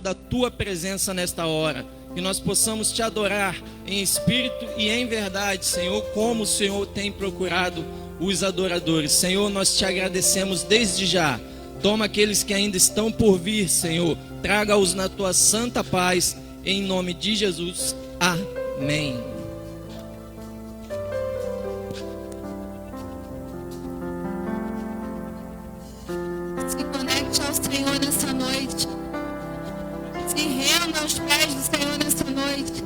da tua presença nesta hora, que nós possamos te adorar em espírito e em verdade, Senhor, como o Senhor tem procurado os adoradores. Senhor, nós te agradecemos desde já. Toma aqueles que ainda estão por vir, Senhor, traga-os na tua santa paz, em nome de Jesus. Amém. Se conecte ao Senhor nessa noite. Se renda aos pés do Senhor nessa noite.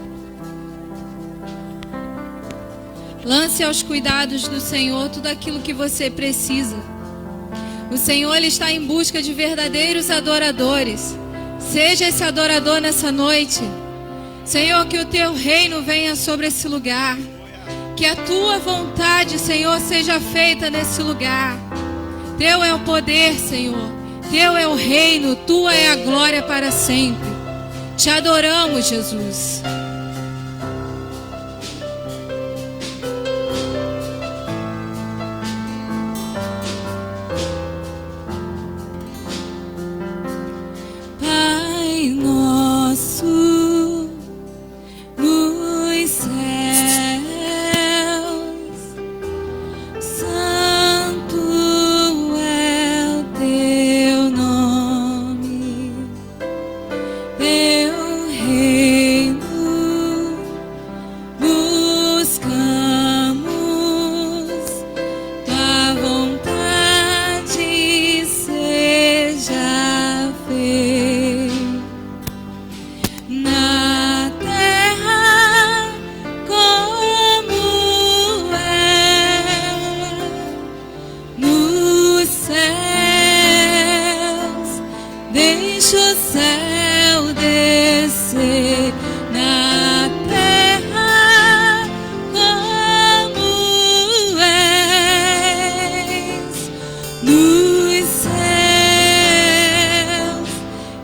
Lance aos cuidados do Senhor tudo aquilo que você precisa. O Senhor, Ele está em busca de verdadeiros adoradores. Seja esse adorador nessa noite. Senhor, que o Teu reino venha sobre esse lugar. Que a Tua vontade, Senhor, seja feita nesse lugar. Teu é o poder, Senhor. Teu é o reino. Tua é a glória para sempre. Te adoramos, Jesus. Pai nosso nos céus, santo é o teu nome, teu reino buscamos, tua vontade seja feita na terra como é nos céus. Deixa o céu descer na terra como és nos céus.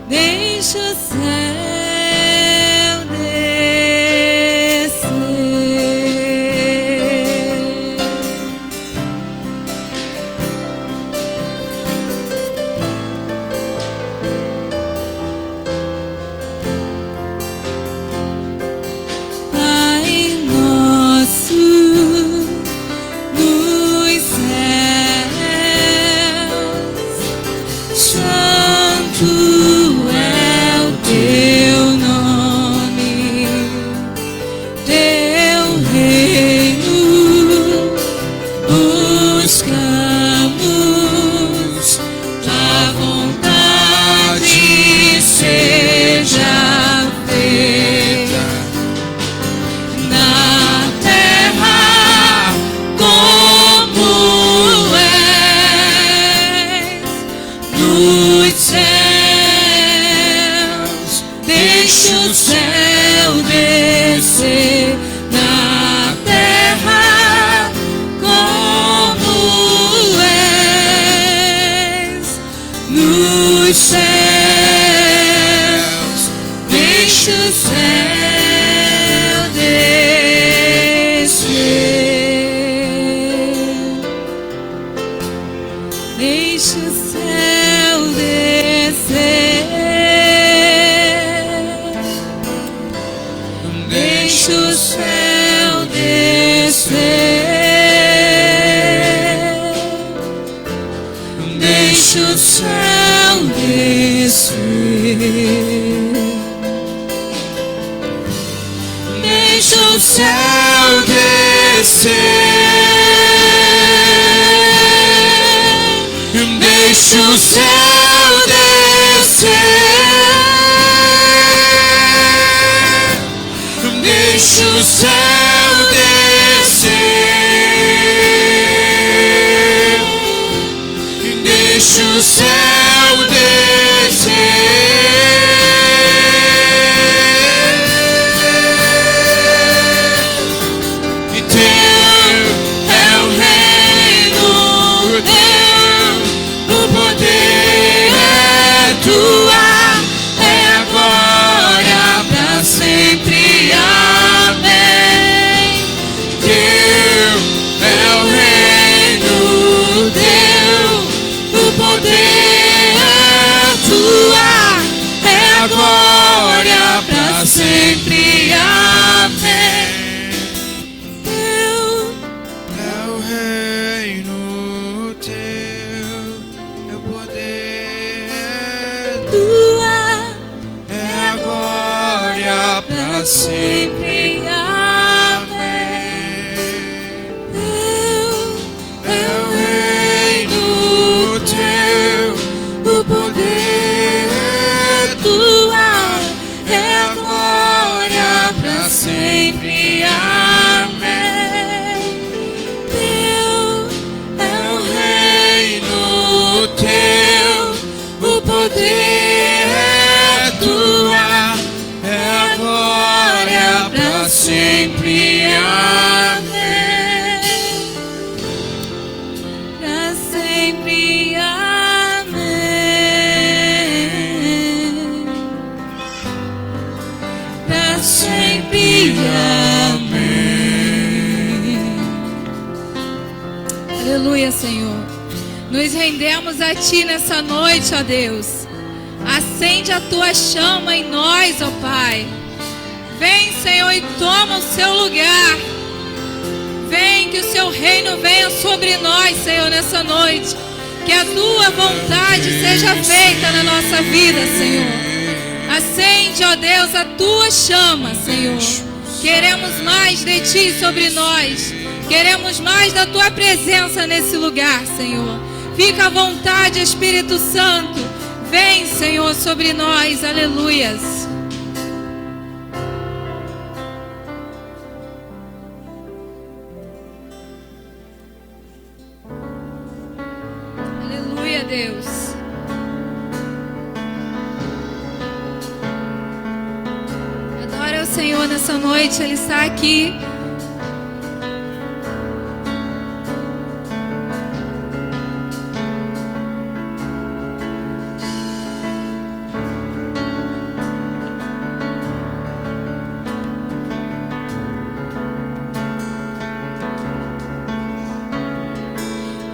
Deixa o céu descer. Pai nosso nos céus, santo é o teu nome, teu reino buscamos, tua vontade seja feita na terra como és nos céus. Deixa o céu descer na terra como és nos céus. Deixa o céu descer. Deixa o céu descer. Deixa o céu descer. Deixa o céu descer. Deixa o céu descer. Deixa o céu descer. Deixa o céu descer. Deixa o céu descer. E teu é o reino, teu o poder. sempre. Amém. É o reino teu, é o poder, Tua é a glória pra sempre. É o reino teu, o poder é tua, é a glória pra sempre. Amém. Teu é o reino teu, o poder é tua, É a glória pra sempre. Amém. Pra sempre. Amém. Pra sempre. Amém. Aleluia, Senhor. Nos rendemos a Ti nessa noite, ó Deus. Acende a Tua chama em nós, ó Pai. Vem, Senhor, e toma o seu lugar. Vem, que o seu reino venha sobre nós, Senhor, nessa noite. Que a tua vontade seja feita na nossa vida, Senhor. Acende, ó Deus, a tua chama, Senhor. Queremos mais de ti sobre nós. Queremos mais da tua presença nesse lugar, Senhor. Fica à vontade, Espírito Santo. Vem, Senhor, sobre nós. Aleluias. Aleluia, Deus. Adora o Senhor nessa noite. Ele está aqui.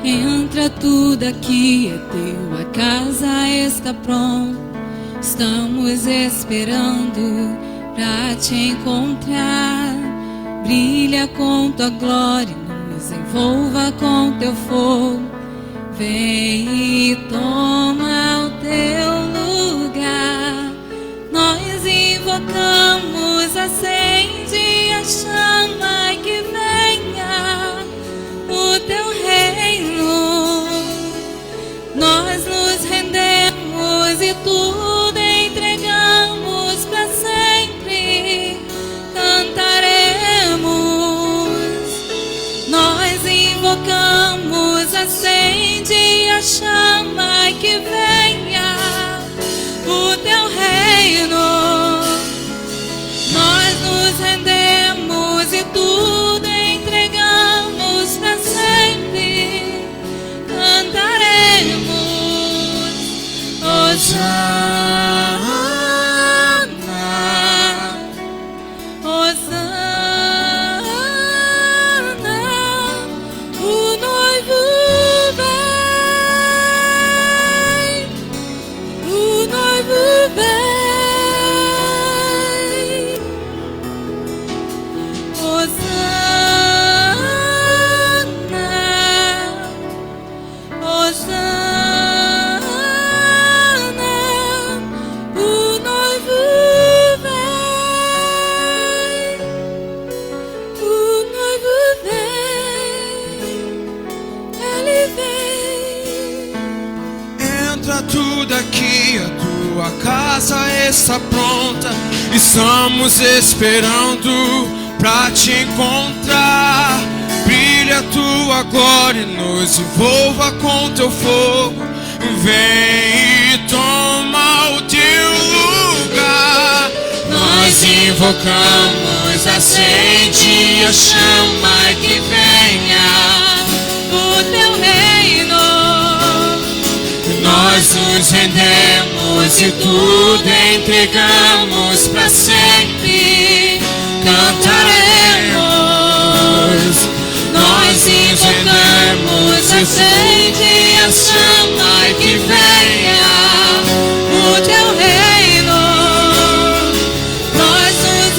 Entra, tudo aqui é teu, a casa está pronta. Estamos esperando pra te encontrar. Brilha com tua glória, nos envolva com teu fogo. Vem e toma o teu lugar. Nós invocamos, acende a chama que venha o teu reino. Nós nos rendemos e tudo entregamos pra sempre. Cantaremos. Nós invocamos, acende a chama que venha o teu reino. Nós nos rendemos e tudo entregamos pra sempre. Cantaremos. Hosana, Hosana, o noivo vem, o noivo vem. Hosana, Hosana, o noivo vem, o noivo vem, ele vem. Entra tudo aqui, a tua casa está pronta. Estamos esperando pra te encontrar. Brilha a tua glória e nos envolva com teu fogo. Vem e toma o teu lugar. Nós invocamos, acende a chama que venha O teu reino. Nós nos rendemos e tudo entregamos pra sempre. Cantaremos. Nós invocamos, acende a chama que venha O teu reino. Nós nos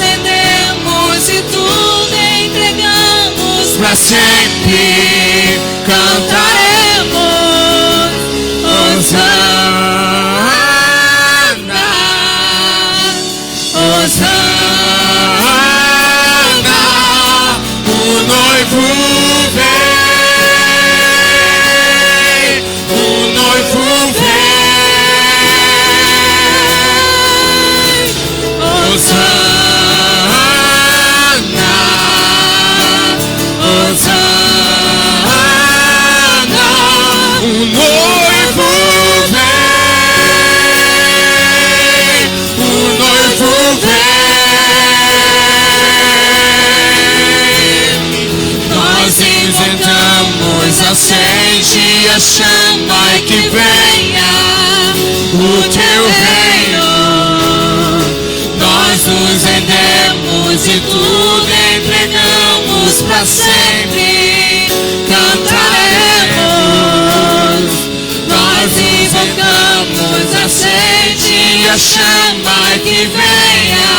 Hosana, o noivo vem, o noivo vem. Hosana, Hosana, o noivo vem, o noivo vem. Nós inventamos, acende a chama e que venha o teu reino. Nós nos rendemos e tudo entregamos para sempre. Cantaremos, nós invocamos, acende a chama e que venha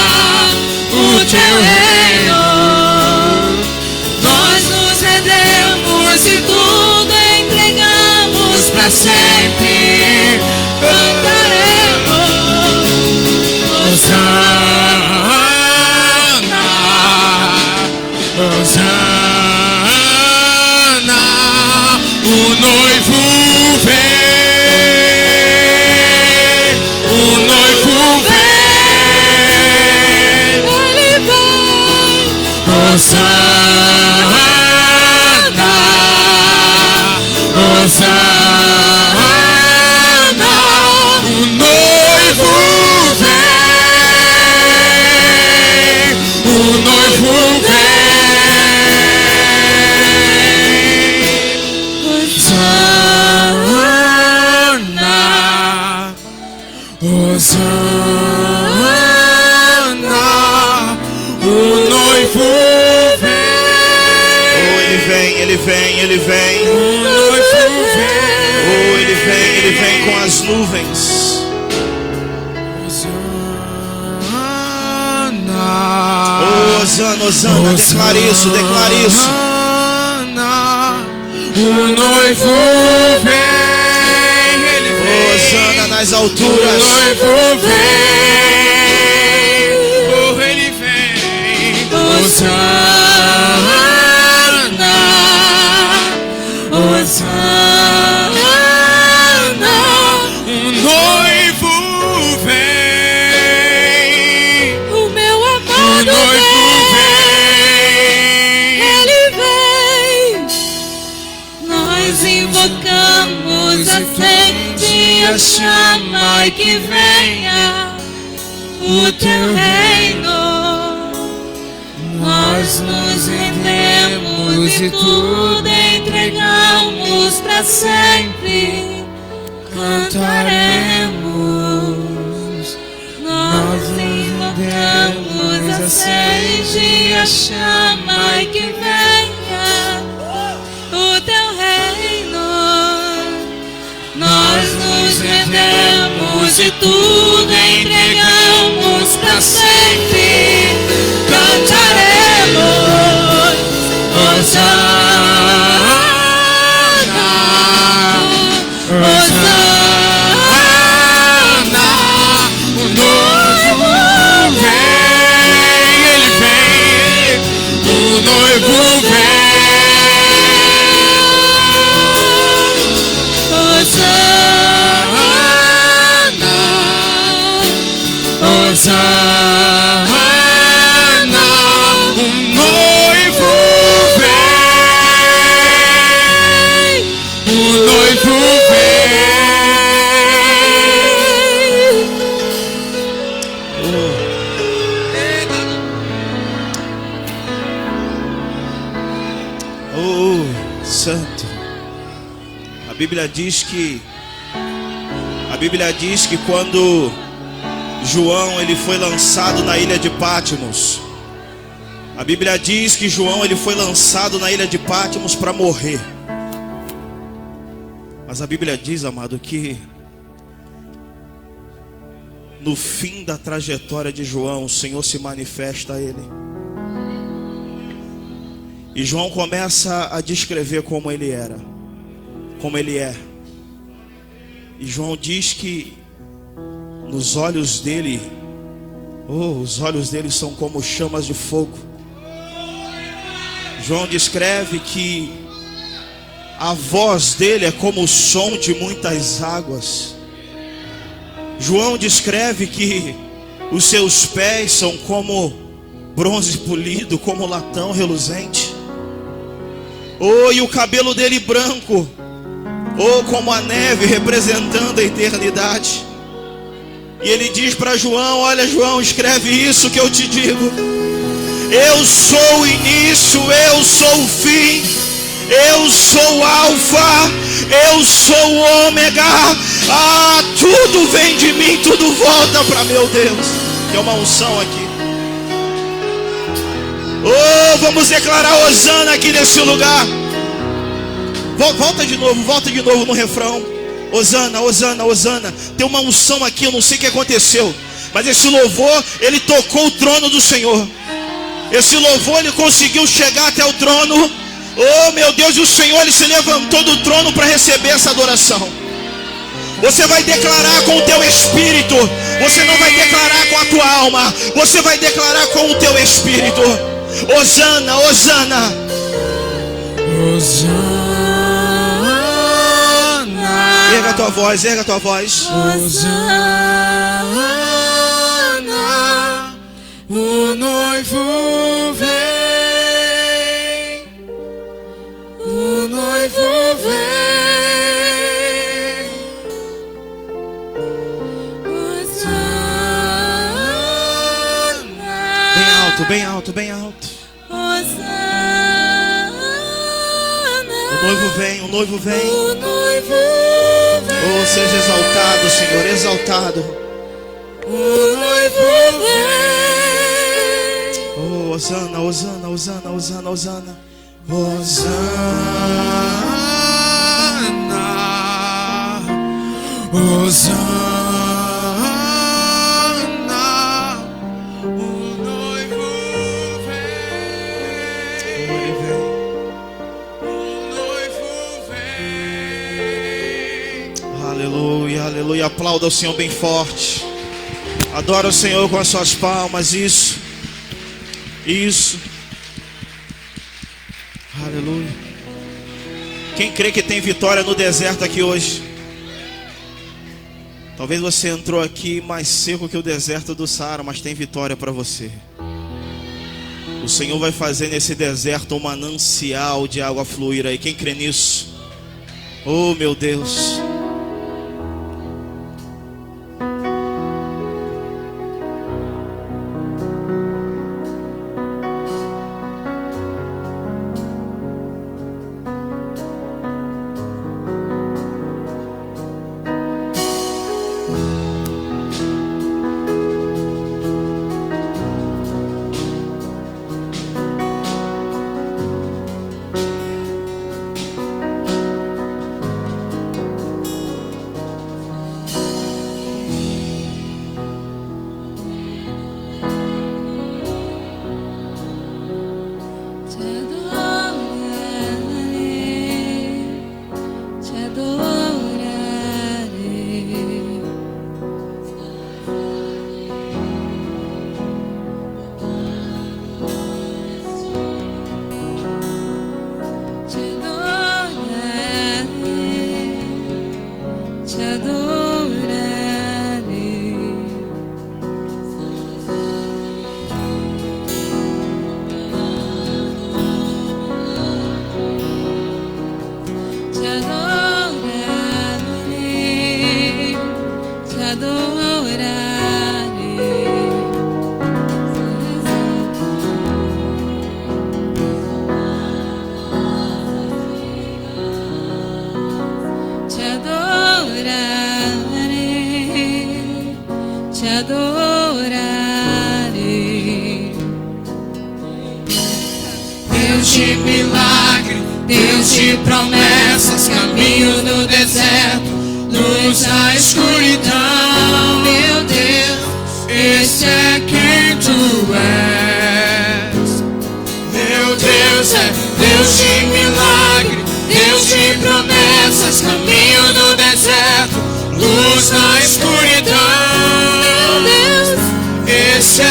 o teu reino. Nós nos rendemos e tudo entregamos para sempre. Cantaremos, Hosana, Hosana, o noivo vem, o noivo vem, ele vem. Hosana, Hosana, o noivo vem, o noivo vem. Hosana, Hosana, o noivo vem. Oh, ele vem, ele vem, ele vem. O noivo vem. Oh, ele vem com as nuvens. Hosana, Oh, Hosana, Hosana, declare isso, declare isso. Hosana, o noivo vem, ele vem. Hosana nas O alturas. noivo vem, oh, ele vem. Hosana, Hosana, o noivo vem. O meu O amado noivo vem, vem. ele vem. Nós invocamos, acende a chama e que venha o teu reino. Nós nos rendemos e tudo entregamos para sempre. Cantaremos, nós invocamos, acende a chama e que venha o teu reino. Nós nos rendemos e tudo entregamos para sempre. Cantaremos, Hosana, Hosana, o noivo vem, ele vem, o noivo vem. Hosana, Hosana, o noivo vem, o noivo Oh, santo. A Bíblia diz que quando João ele foi lançado na ilha de Patmos, a Bíblia diz que João ele foi lançado na ilha de Patmos para morrer. Mas a Bíblia diz, amado, que no fim da trajetória de João, o Senhor se manifesta a ele. E João começa a descrever como ele era, como ele é. E João diz que nos olhos dele, Oh, os olhos dele são como chamas de fogo. João descreve que a voz dele é como o som de muitas águas. João descreve que os seus pés são como bronze polido, como latão reluzente. Oh, e o cabelo dele branco, oh, como a neve, representando a eternidade. E ele diz para João: olha, João, escreve isso que eu te digo. Eu sou o início, eu sou o fim, eu sou o alfa, eu sou o ômega. Ah, tudo vem de mim, tudo volta para meu Deus. Tem uma unção aqui. Oh, vamos declarar Hosana aqui nesse lugar. Volta de novo no refrão. Hosana, Hosana, Hosana. Tem uma unção aqui, eu não sei o que aconteceu, mas esse louvor, ele tocou o trono do Senhor. Esse louvor, ele conseguiu chegar até o trono. Oh, meu Deus, e o Senhor, ele se levantou do trono para receber essa adoração. Você vai declarar com o teu espírito. Você não vai declarar com a tua alma. Você vai declarar com o teu espírito. Hosana, Hosana. Hosana. Erga a tua voz, erga a tua voz. Hosana. O noivo vem. O noivo vem. Hosana. Bem alto, bem alto, bem alto. Hosana. O noivo vem, o noivo vem. O noivo vem. Oh, seja exaltado, Senhor, exaltado. O noivo vem. Oh, Hosana, Hosana, Hosana, Hosana, Hosana. Hosana. Hosana. O noivo vem. Ele vem. O noivo vem. Aleluia, aleluia. Aplauda o Senhor bem forte. Adora o Senhor com as suas palmas. Isso. Isso. Aleluia. Quem crê que tem vitória no deserto aqui hoje? Talvez você entrou aqui mais seco que o deserto do Saara, mas tem vitória para você. O Senhor vai fazer nesse deserto um manancial de água fluir aí. Quem crê nisso? Oh, meu Deus. Deus de milagre, Deus de promessas, caminho no deserto, luz na escuridão. Meu Deus, esse é quem tu és. Meu Deus é Deus de milagre, Deus de promessas, caminho no deserto, luz na escuridão. Meu Deus, esse é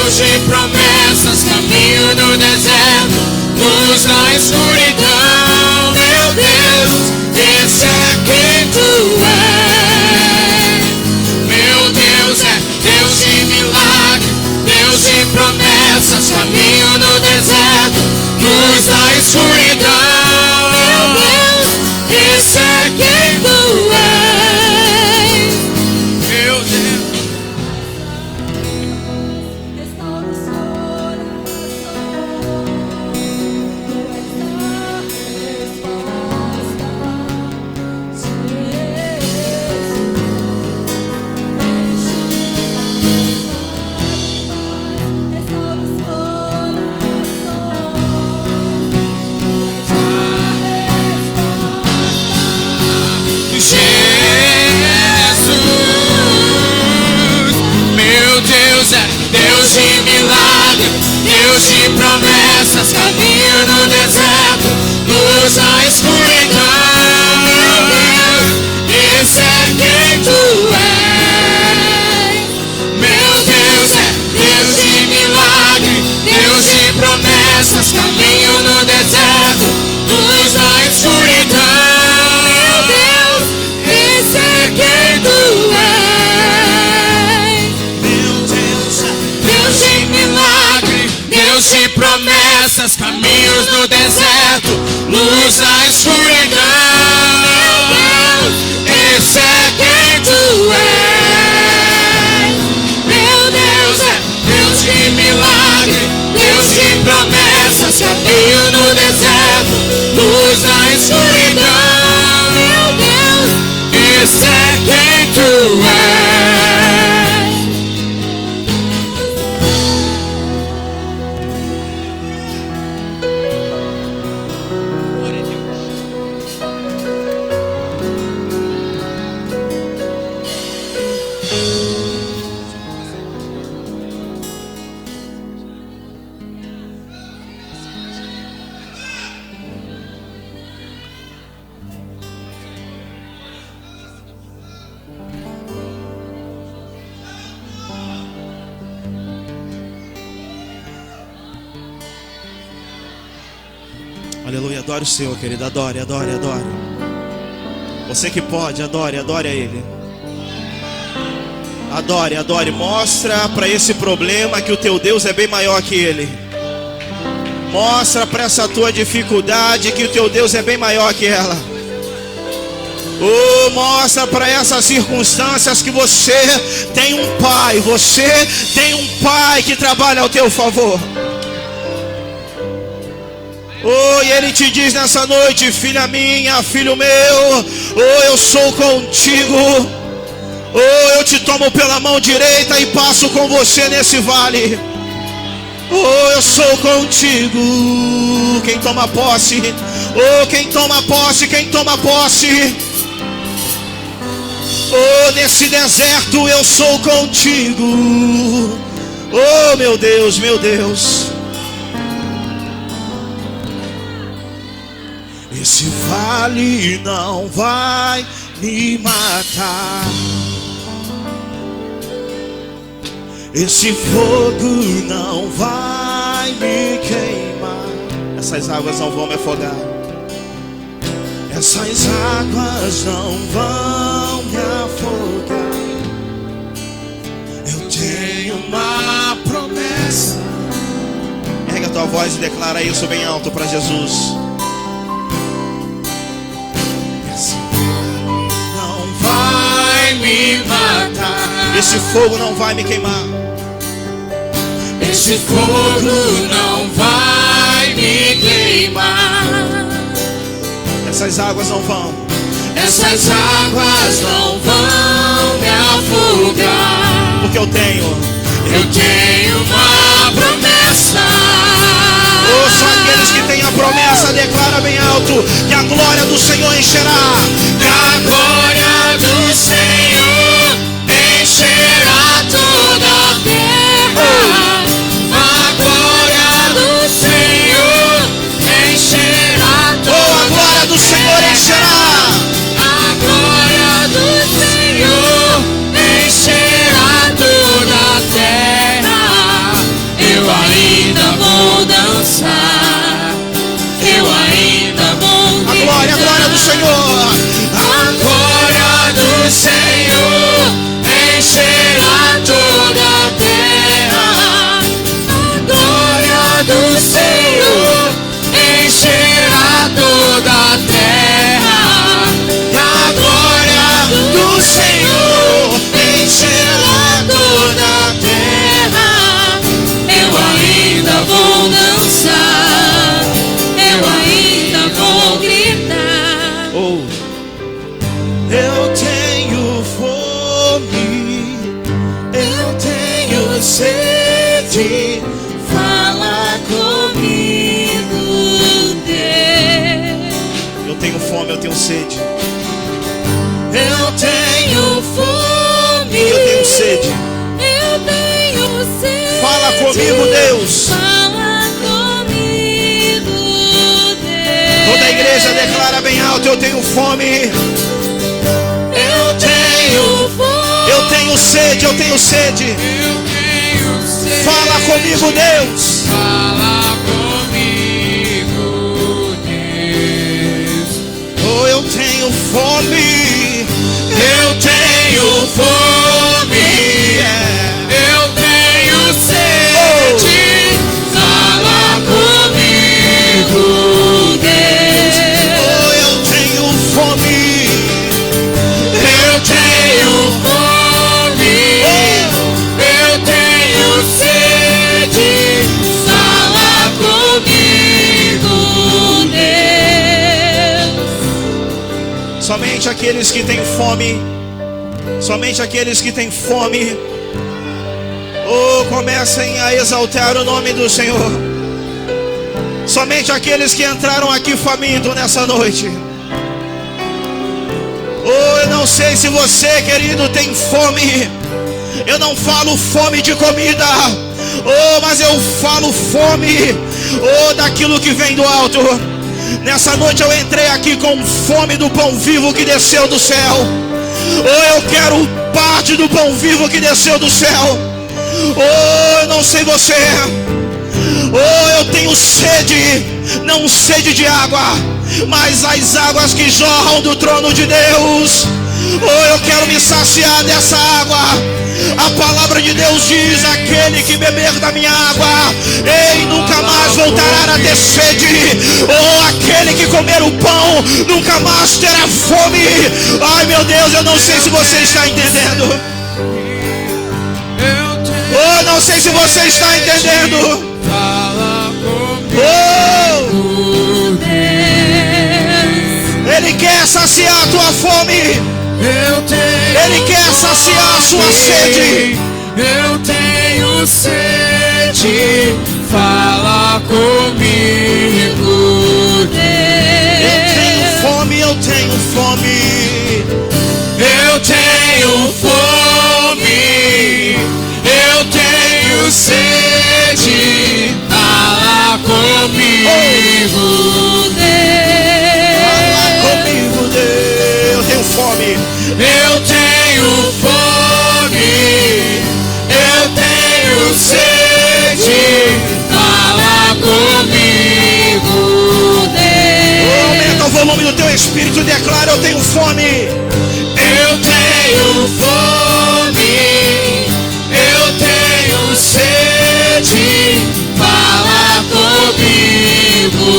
Deus de promessas, caminho no deserto, luz na escuridão. Meu Deus, esse é quem tu és. Meu Deus é Deus de milagre, Deus de promessas, caminho no deserto, luz na escuridão. Meu Deus, esse é quem tu és. Meu Deus. Deus de milagre, Deus de promessas, caminho no deserto, luz na escuridão. Meu Deus, esse é quem tu és. Meu Deus é Deus de milagre, Deus de promessas, caminho no deserto, luz na escuridão. Meu Deus, esse é quem tu és. Deus de promessas, caminhos no deserto, luz na escuridão. Meu Deus, esse é quem tu és. Meu Deus é Deus de milagre, Deus de promessas, caminho no deserto, luz na escuridão. Meu Deus, esse é quem tu és. Aleluia, adore o Senhor, querido, adore, adore, adore. Você que pode, adore, adore a Ele. Adore, adore, mostra para esse problema que o teu Deus é bem maior que ele. Mostra para essa tua dificuldade que o teu Deus é bem maior que ela. Mostra para essas circunstâncias que você tem um Pai, você tem um Pai que trabalha ao teu favor. E Ele te diz nessa noite: filha minha, filho meu, eu sou contigo. Eu te tomo pela mão direita e passo com você nesse vale. Eu sou contigo. Quem toma posse? Quem toma posse? Quem toma posse? Nesse deserto eu sou contigo. Meu Deus, meu Deus. Esse vale não vai me matar. Esse fogo não vai me queimar. Essas águas não vão me afogar. Essas águas não vão me afogar. Eu tenho uma promessa. Erga a tua voz e declara isso bem alto para Jesus. Me matar. Esse fogo não vai me queimar. Esse fogo não vai me queimar. Essas águas não vão. Essas águas não vão me afogar. Porque eu tenho uma promessa. Só aqueles que têm a promessa, declara bem alto que a glória do Senhor encherá. A glória do Senhor encherá toda a terra. A glória do Senhor encherá toda a terra. A glória do Senhor encherá. A glória do Senhor encherá toda a terra. fome, eu tenho sede. Eu tenho fome. Eu tenho sede. Eu tenho sede. Fala comigo, Deus. Fala comigo, Deus. Toda a igreja declara bem alto: eu tenho fome. Eu tenho fome. Eu tenho sede, eu tenho sede. Eu tenho sede. Fala comigo, Deus. Fala comigo, Deus. Oh, eu tenho fome. Eu tenho fome. Eu tenho sede. Fala comigo, Deus. Oh, eu tenho fome. Eu tenho fome. Eu tenho sede. Fala comigo, Deus. Somente aqueles que têm fome. Somente aqueles que têm fome. Oh, comecem a exaltar o nome do Senhor. Somente aqueles que entraram aqui famintos nessa noite. Oh, eu não sei se você, querido, tem fome. Eu não falo fome de comida. Oh, mas eu falo fome, oh, daquilo que vem do alto. Nessa noite eu entrei aqui com fome do pão vivo que desceu do céu. Oh, eu quero parte do pão vivo que desceu do céu. Oh, eu não sei você. Oh, eu tenho sede, não sede de água, mas as águas que jorram do trono de Deus. Oh, eu quero me saciar dessa água. A palavra de Deus diz: aquele que beber da minha água, ei, nunca mais voltará a ter sede. Oh, aquele que comer o pão, nunca mais terá fome. Ai, meu Deus, eu não sei se você está entendendo. Oh, não sei se você está entendendo. Fala comigo, Oh, Ele quer saciar a tua fome. eu tenho. Ele quer saciar a sua sede. Eu tenho sede. Fala comigo, Eu tenho Deus. fome, eu tenho fome. Eu tenho fome. Eu tenho sede. Fala comigo, Fala Deus. comigo, Deus. Eu tenho fome. Eu tenho fome. Eu tenho sede. Fala comigo, Oh, aumenta o Deus. volume do teu espírito e declara: eu tenho fome. Eu tenho fome. Eu tenho sede. Fala comigo,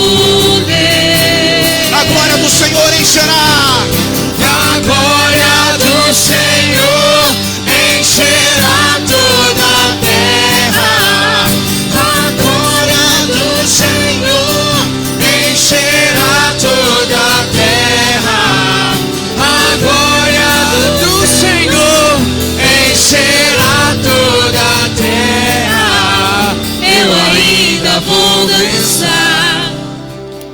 Deus. A glória do Senhor encherá. A glória do Senhor encherá toda a terra. A glória do Senhor encherá toda a terra. A glória do Senhor encherá toda a terra. Eu ainda vou dançar.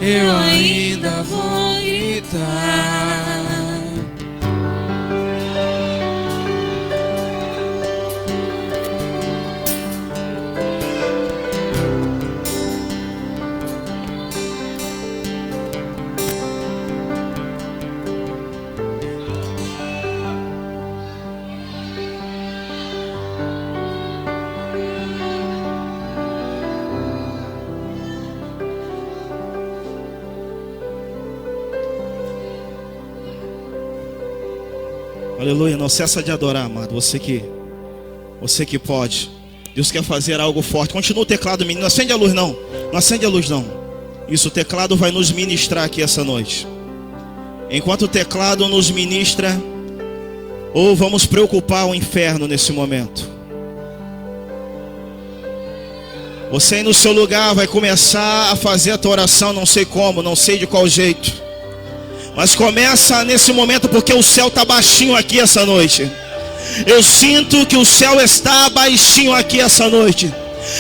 Eu ainda vou gritar. Aleluia, não cessa de adorar, amado. Você que pode. Deus quer fazer algo forte. Continua o teclado, menino. Não acende a luz não. Não acende a luz não. Isso, o teclado vai nos ministrar aqui essa noite. Enquanto o teclado nos ministra, ou vamos preocupar o inferno nesse momento. Você aí no seu lugar vai começar a fazer a tua oração. Não sei como, não sei de qual jeito, mas começa nesse momento, porque o céu está baixinho aqui essa noite. Eu sinto que o céu está baixinho aqui essa noite.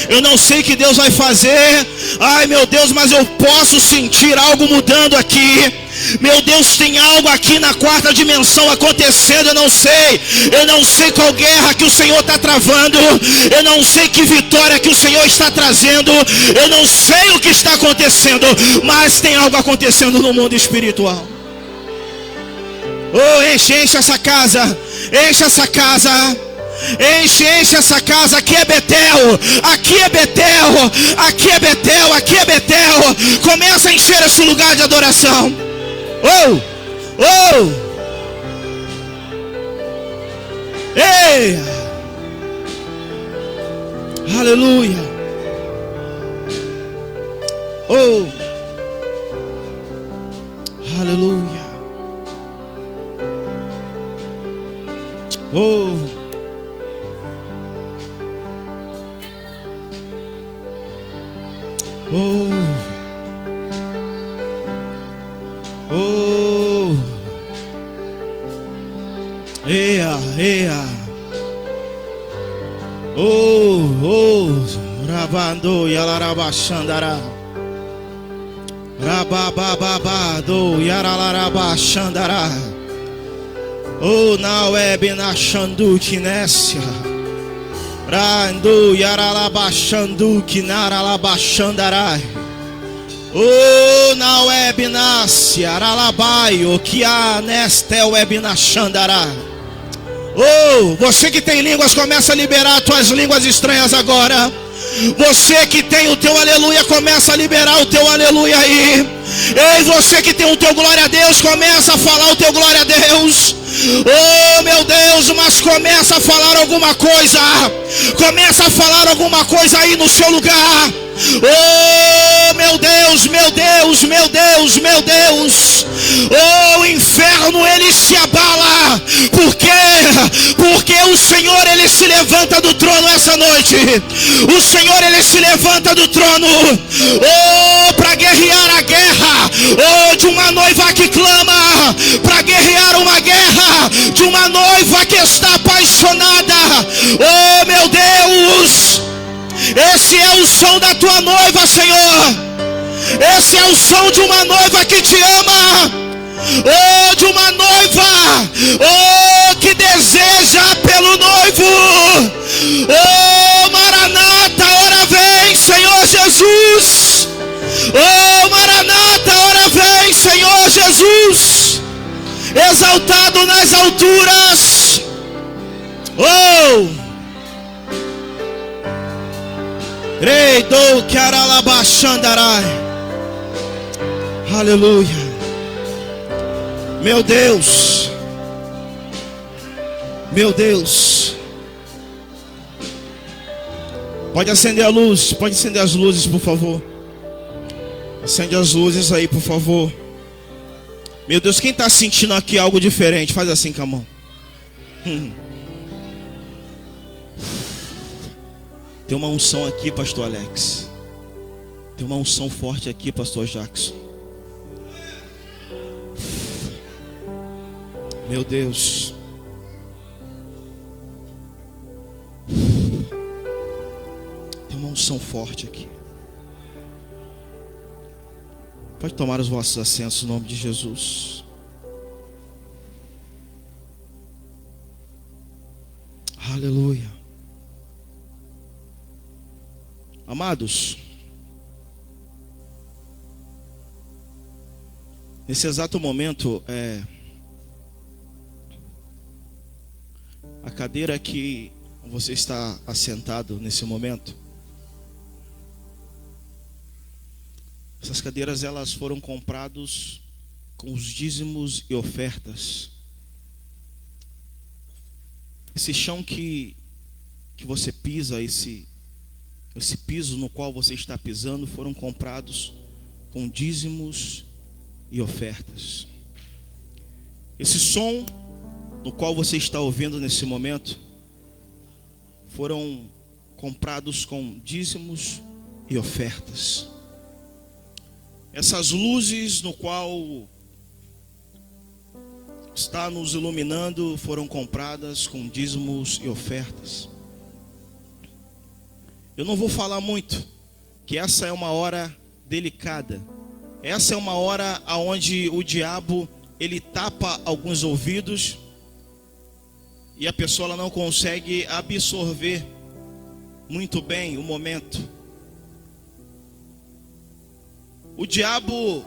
Eu não sei o que Deus vai fazer. Ai meu Deus, mas eu posso sentir algo mudando aqui. Meu Deus, tem algo aqui na quarta dimensão acontecendo. Eu não sei qual guerra que o Senhor está travando, eu não sei que vitória que o Senhor está trazendo, eu não sei o que está acontecendo, mas tem algo acontecendo no mundo espiritual. Oh, enche essa casa, enche essa casa, enche essa casa. Aqui é Betel, aqui é Betel, aqui é Betel, aqui é Betel. Começa a encher esse lugar de adoração. Oh, oh, ei, aleluia. Oh, aleluia. Oh, oh, oh, ea, oh, oh, rabando yalarabashandara, rababababado yaralarabashandara. Oh, na web na shandu kinésia, rando yaralabashandu kinaralabashandarai. Oh, na web nasce aralabaio que a neste web na shandará. Oh, você que tem línguas, começa a liberar as tuas línguas estranhas agora. Você que tem o teu aleluia, começa a liberar o teu aleluia aí. Ei, você que tem o teu glória a Deus, começa a falar o teu glória a Deus. Oh, meu Deus, mas começa a falar alguma coisa. Começa a falar alguma coisa aí no seu lugar. Oh, meu Deus, meu Deus, meu Deus, meu Deus. Oh, o inferno ele se abala. Por quê? Porque o Senhor ele se levanta do trono essa noite. O Senhor ele se levanta do trono. Oh, para guerrear a guerra. Oh, de uma noiva que clama. Para guerrear uma guerra de uma noiva que está apaixonada. Oh, meu Deus. Esse é o som da tua noiva, Senhor. Esse é o som de uma noiva que te ama. Oh, de uma noiva, oh, que deseja pelo noivo. Oh, Maranata, ora vem, Senhor Jesus. Oh, Maranata, ora vem, Senhor Jesus. Exaltado nas alturas. Oh, Reido Karalabashandarai. Aleluia. Meu Deus. Meu Deus. Pode acender a luz. Pode acender as luzes, por favor. Acende as luzes aí, por favor. Meu Deus, quem está sentindo aqui algo diferente? Faz assim com a mão. Tem uma unção aqui, pastor Alex. Tem uma unção forte aqui, pastor Jackson. Meu Deus. Tem uma unção forte aqui. Pode tomar os vossos assentos no nome de Jesus. Aleluia. Amados, nesse exato momento, a cadeira que você está assentado nesse momento, essas cadeiras elas foram compradas com os dízimos e ofertas. Esse chão que você pisa, esse piso no qual você está pisando, foram comprados com dízimos e ofertas. Esse som no qual você está ouvindo nesse momento, foram comprados com dízimos e ofertas. Essas luzes no qual está nos iluminando foram compradas com dízimos e ofertas. Eu não vou falar muito, que essa é uma hora delicada Essa é uma hora onde o diabo, ele tapa alguns ouvidos e a pessoa ela não consegue absorver muito bem o momento. O diabo,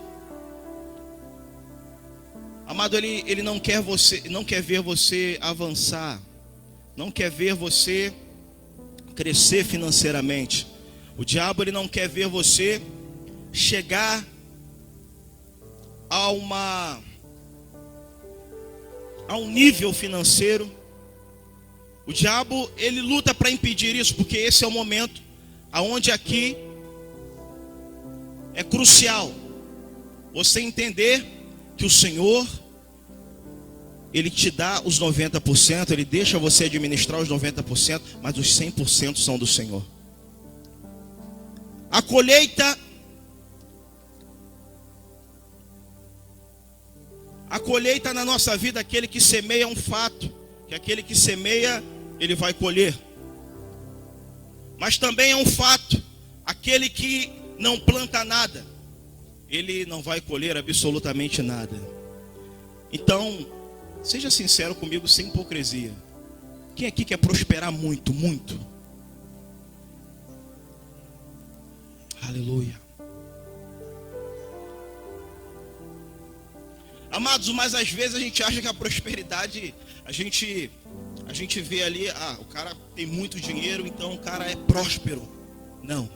amado, ele não quer ver você avançar, não quer ver você crescer financeiramente. O diabo, ele não quer ver você chegar a um nível financeiro. O diabo, ele luta para impedir isso, porque esse é o momento aonde aqui é crucial você entender que o Senhor, Ele te dá os 90%, Ele deixa você administrar os 90%, mas os 100% são do Senhor. A colheita na nossa vida, aquele que semeia é um fato, que aquele que semeia, ele vai colher. Mas também é um fato, aquele que não planta nada, ele não vai colher absolutamente nada. Então, seja sincero comigo, sem hipocrisia. Quem aqui quer prosperar muito, muito? Aleluia. Amados, mas às vezes a gente acha que a prosperidade, a gente vê ali, o cara tem muito dinheiro, então o cara é próspero. Não.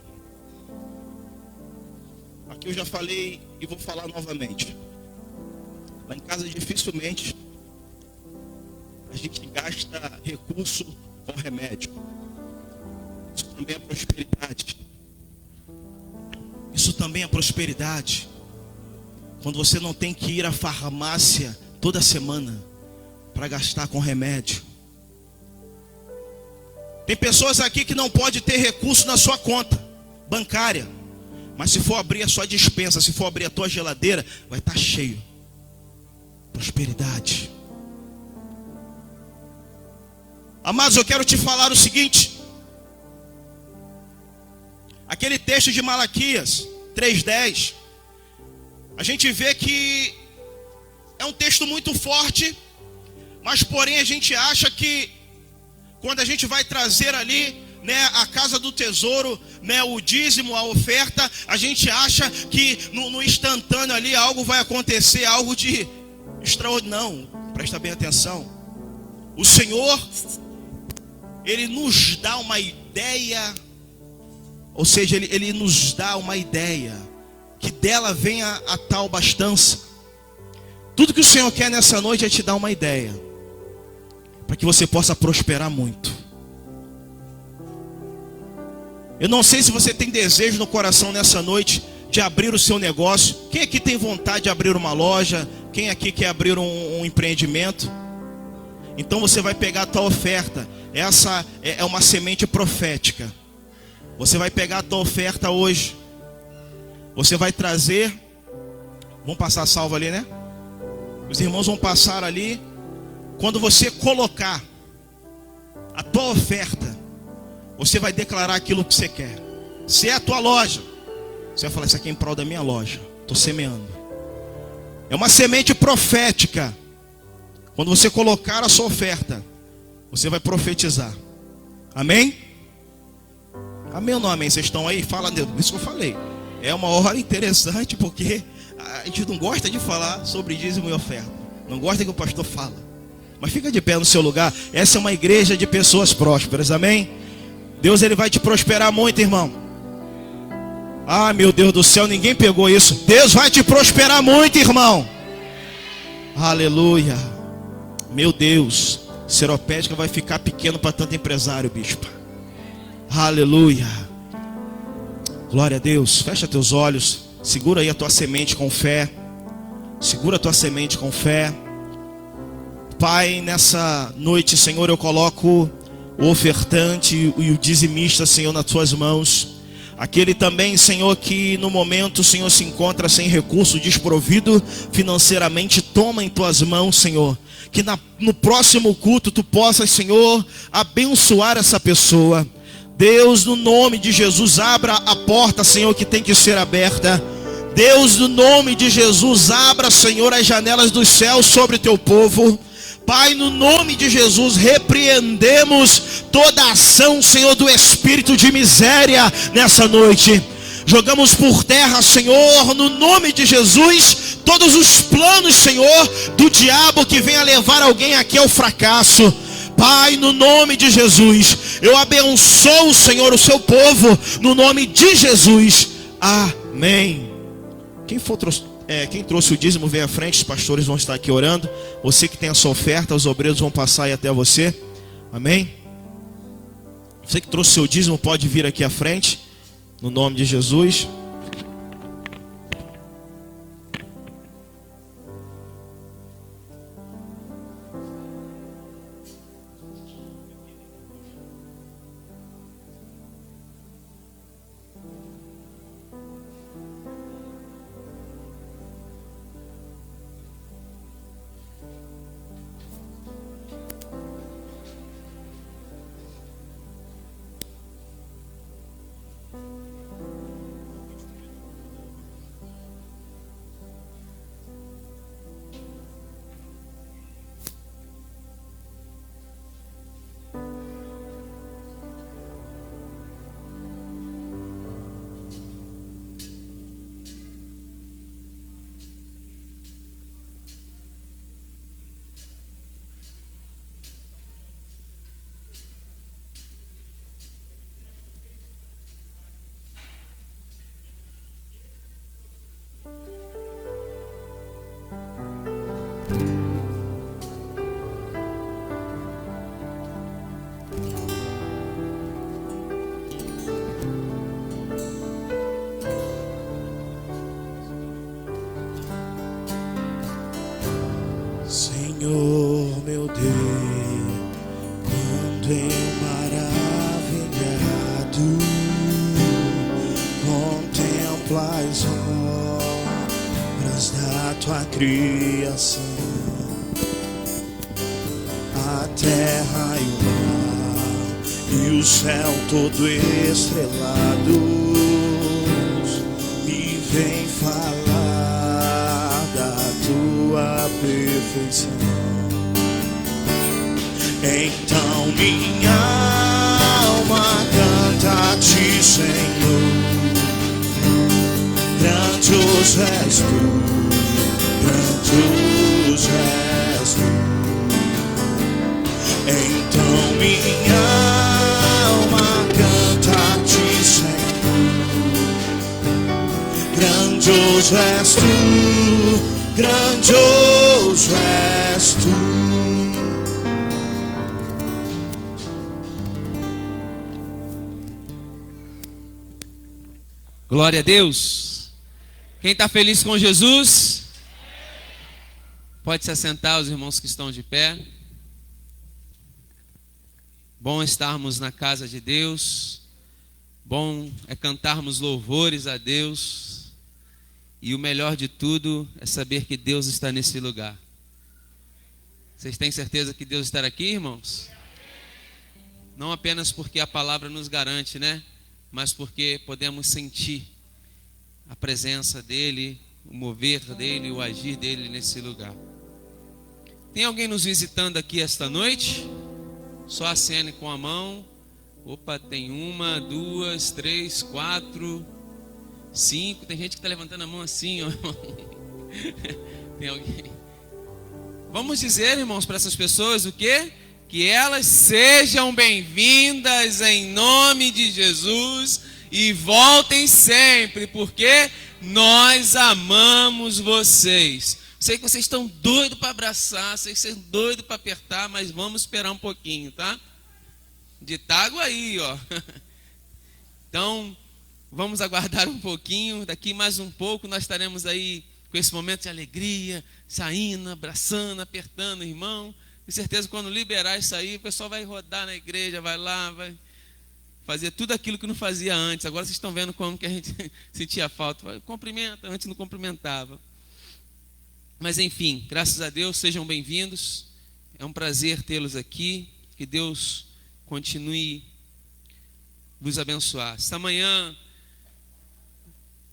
Aqui eu já falei e vou falar novamente. Lá em casa dificilmente a gente gasta recurso com remédio. Isso também é prosperidade. Isso também é prosperidade. Quando você não tem que ir à farmácia toda semana para gastar com remédio. Tem pessoas aqui que não pode ter recurso na sua conta bancária, mas se for abrir a sua despensa, se for abrir a tua geladeira, vai estar cheio. Prosperidade. Amados, eu quero te falar o seguinte. Aquele texto de Malaquias 3:10, a gente vê que é um texto muito forte, mas porém a gente acha que quando a gente vai trazer ali, a casa do tesouro, o dízimo, a oferta, a gente acha que no instantâneo ali algo vai acontecer, algo de extraordinário. Não, presta bem atenção. O Senhor, Ele nos dá uma ideia, ou seja, Ele nos dá uma ideia, que dela venha a tal abastança. Tudo que o Senhor quer nessa noite é te dar uma ideia, para que você possa prosperar muito. Eu não sei se você tem desejo no coração nessa noite de abrir o seu negócio. Quem aqui tem vontade de abrir uma loja? Quem aqui quer abrir um empreendimento? Então você vai pegar a tua oferta. Essa é uma semente profética. Você vai pegar a tua oferta hoje. Você vai trazer. Vamos passar a salva ali, né? Os irmãos vão passar ali. Quando você colocar a tua oferta, você vai declarar aquilo que você quer. Se é a tua loja, você vai falar: isso aqui é em prol da minha loja. Estou semeando. É uma semente profética. Quando você colocar a sua oferta, você vai profetizar. Amém? Amém ou não amém? Vocês estão aí? Fala, Deus. Isso que eu falei. É uma hora interessante, porque a gente não gosta de falar sobre dízimo e oferta. Não gosta que o pastor fala. Mas fica de pé no seu lugar. Essa é uma igreja de pessoas prósperas. Amém? Deus, Ele vai te prosperar muito, irmão. Ah, meu Deus do céu, ninguém pegou isso. Deus vai te prosperar muito, irmão. Aleluia. Meu Deus, Seropédica vai ficar pequeno para tanto empresário, bispo. Aleluia. Glória a Deus. Fecha teus olhos. Segura aí a tua semente com fé. Segura a tua semente com fé. Pai, nessa noite, Senhor, eu coloco o ofertante e o dizimista, Senhor, nas tuas mãos. Aquele também, Senhor, que no momento, Senhor, se encontra sem recurso, desprovido financeiramente, toma em tuas mãos, Senhor. Que no próximo culto tu possas, Senhor, abençoar essa pessoa. Deus, no nome de Jesus, abra a porta, Senhor, que tem que ser aberta. Deus, no nome de Jesus, abra, Senhor, as janelas dos céus sobre o teu povo. Pai, no nome de Jesus, repreendemos toda a ação, Senhor, do espírito de miséria nessa noite. Jogamos por terra, Senhor, no nome de Jesus, todos os planos, Senhor, do diabo que venha levar alguém aqui ao fracasso. Pai, no nome de Jesus, eu abençoo, Senhor, o seu povo, no nome de Jesus. Amém. Quem trouxe o dízimo, vem à frente, os pastores vão estar aqui orando. Você que tem a sua oferta, os obreiros vão passar aí até você. Amém. Você que trouxe o seu dízimo pode vir aqui à frente, no nome de Jesus. Senhor, meu Deus, quando eu maravilhado contemplo as obras da tua criação, a terra e o mar e o céu todo estrelados me vem falar da tua perfeição. Então minha alma canta a ti, Senhor. Grandioso és tu, grandioso és tu. Então minha alma canta a ti, Senhor. Grandioso és tu, grandioso és tu. Glória a Deus. Quem está feliz com Jesus? Pode se assentar, os irmãos que estão de pé. Bom estarmos na casa de Deus. Bom é cantarmos louvores a Deus. E o melhor de tudo é saber que Deus está nesse lugar. Vocês têm certeza que Deus está aqui, irmãos? Não apenas porque a palavra nos garante, né? Mas porque podemos sentir a presença dEle, o mover dEle, o agir dEle nesse lugar. Tem alguém nos visitando aqui esta noite? Só acene com a mão. Opa, tem 1, 2, 3, 4, 5. Tem gente que está levantando a mão assim, ó. Tem alguém? Vamos dizer, irmãos, para essas pessoas o quê? Que elas sejam bem-vindas em nome de Jesus e voltem sempre, porque nós amamos vocês. Sei que vocês estão doidos para abraçar, sei que vocês estão doidos para apertar, mas vamos esperar um pouquinho, tá? Ditado aí, ó. Então, vamos aguardar um pouquinho, daqui mais um pouco nós estaremos aí com esse momento de alegria, saindo, abraçando, apertando o irmão. Com certeza, quando liberar isso aí, o pessoal vai rodar na igreja, vai lá, vai fazer tudo aquilo que não fazia antes. Agora vocês estão vendo como que a gente sentia falta. Cumprimenta, antes não cumprimentava. Mas enfim, graças a Deus, sejam bem-vindos. É um prazer tê-los aqui. Que Deus continue vos abençoar. Esta manhã,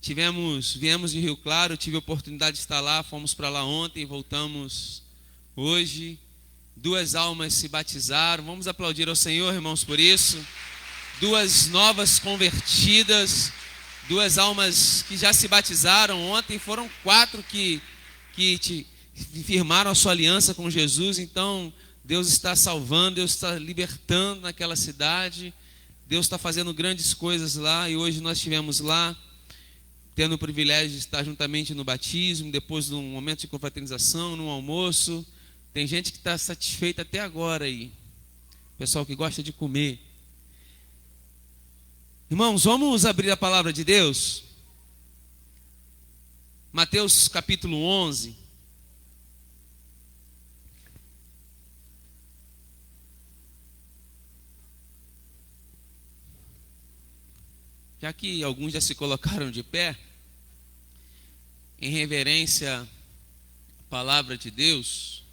Viemos de Rio Claro, tive a oportunidade de estar lá, fomos para lá ontem, voltamos hoje. 2 almas se batizaram. Vamos aplaudir ao Senhor, irmãos, por isso. 2 novas convertidas, 2 almas que já se batizaram ontem. Foram 4 que firmaram a sua aliança com Jesus. Então, Deus está salvando, Deus está libertando naquela cidade. Deus está fazendo grandes coisas lá. E hoje nós estivemos lá, tendo o privilégio de estar juntamente no batismo, depois de um momento de confraternização, num almoço. Tem gente que está satisfeita até agora aí. Pessoal que gosta de comer. Irmãos, vamos abrir a palavra de Deus. Mateus capítulo 11. Já que alguns já se colocaram de pé, em reverência à palavra de Deus,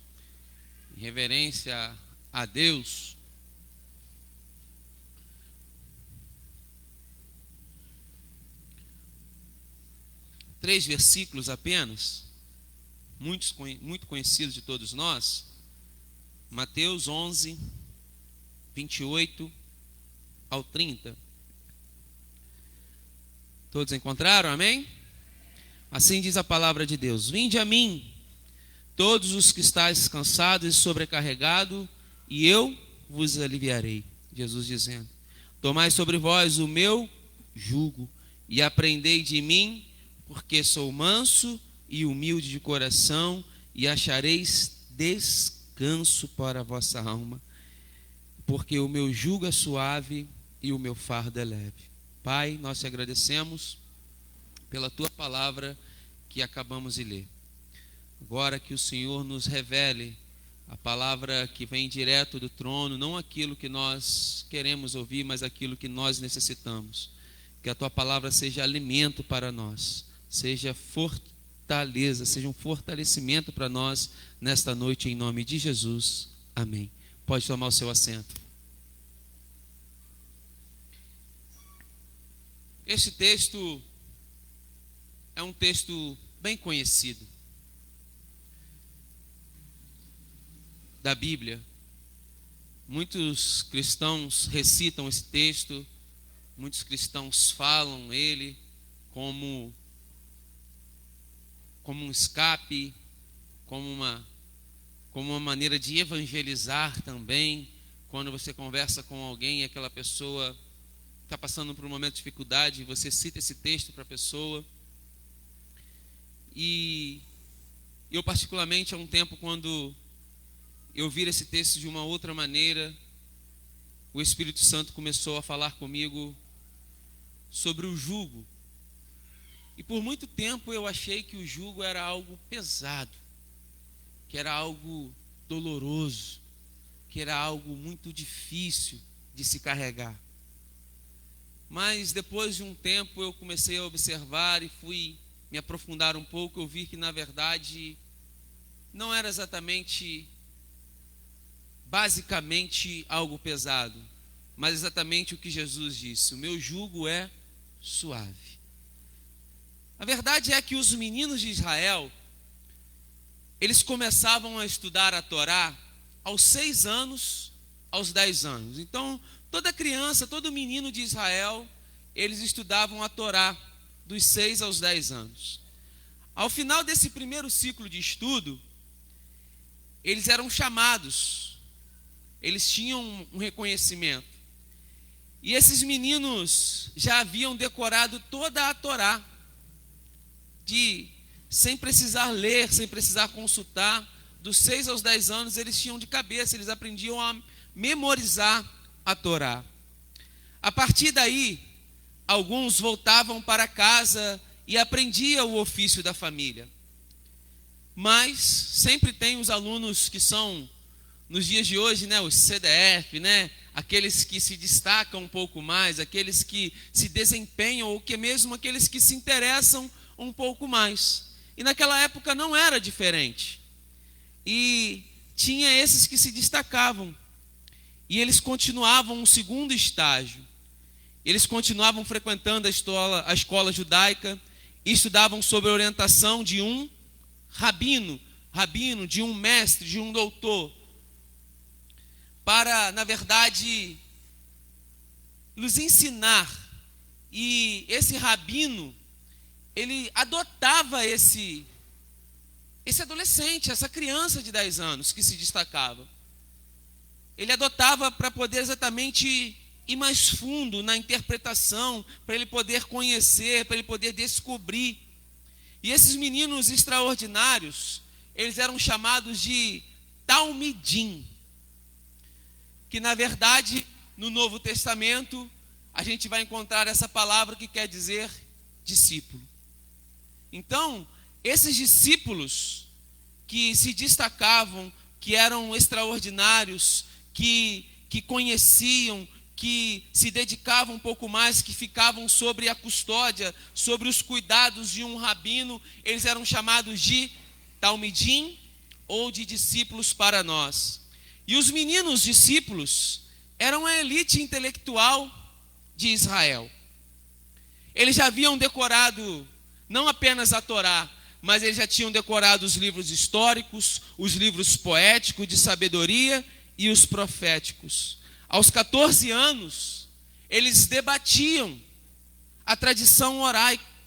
em reverência a Deus, 3 versículos apenas, muito conhecidos de todos nós. Mateus 11, 28 ao 30. Todos encontraram? Amém? Assim diz a palavra de Deus: Vinde a mim, todos os que estáis cansados e sobrecarregados, e eu vos aliviarei. Jesus dizendo: Tomai sobre vós o meu jugo, e aprendei de mim, porque sou manso e humilde de coração, e achareis descanso para a vossa alma, porque o meu jugo é suave e o meu fardo é leve. Pai, nós te agradecemos pela tua palavra que acabamos de ler. Agora que o Senhor nos revele a palavra que vem direto do trono, não aquilo que nós queremos ouvir, mas aquilo que nós necessitamos. Que a tua palavra seja alimento para nós, seja fortaleza, seja um fortalecimento para nós nesta noite, em nome de Jesus. Amém. Pode tomar o seu assento. Este texto é um texto bem conhecido da Bíblia. Muitos cristãos recitam esse texto, muitos cristãos falam ele como um escape, como uma maneira de evangelizar também. Quando você conversa com alguém e aquela pessoa está passando por um momento de dificuldade, você cita esse texto para a pessoa. E eu particularmente, há um tempo, quando eu vi esse texto de uma outra maneira, o Espírito Santo começou a falar comigo sobre o jugo. E por muito tempo eu achei que o jugo era algo pesado, que era algo doloroso, que era algo muito difícil de se carregar. Mas depois de um tempo eu comecei a observar e fui me aprofundar um pouco. Eu vi que na verdade não era basicamente algo pesado, mas exatamente o que Jesus disse: o meu jugo é suave. A verdade é que os meninos de Israel, eles começavam a estudar a Torá aos 6 anos, aos 10 anos. Então, toda criança, todo menino de Israel, eles estudavam a Torá dos 6 aos 10 anos. Ao final desse primeiro ciclo de estudo, eles eram chamados, eles tinham um reconhecimento. E esses meninos já haviam decorado toda a Torá, sem precisar ler, sem precisar consultar. Dos 6 aos 10 anos eles tinham de cabeça, eles aprendiam a memorizar a Torá. A partir daí, alguns voltavam para casa e aprendiam o ofício da família. Mas sempre tem os alunos que são, nos dias de hoje, os CDF, aqueles que se destacam um pouco mais, aqueles que se desempenham, ou que mesmo aqueles que se interessam um pouco mais. E naquela época não era diferente. E tinha esses que se destacavam. E eles continuavam um segundo estágio. Eles continuavam frequentando a escola judaica. estudavam sob a orientação de um rabino, de um mestre, de um doutor, para, na verdade, nos ensinar. E esse rabino, ele adotava esse adolescente, essa criança de 10 anos que se destacava. Ele adotava para poder exatamente ir mais fundo na interpretação, para ele poder conhecer, para ele poder descobrir. E esses meninos extraordinários, eles eram chamados de talmidim, que na verdade, no Novo Testamento, a gente vai encontrar essa palavra que quer dizer discípulo. Então, esses discípulos que se destacavam, que eram extraordinários, que conheciam, que se dedicavam um pouco mais, que ficavam sobre a custódia, sobre os cuidados de um rabino, eles eram chamados de talmidim ou de discípulos para nós. E os meninos discípulos eram a elite intelectual de Israel. Eles já haviam decorado não apenas a Torá, mas eles já tinham decorado os livros históricos, os livros poéticos de sabedoria e os proféticos. Aos 14 anos, eles debatiam a tradição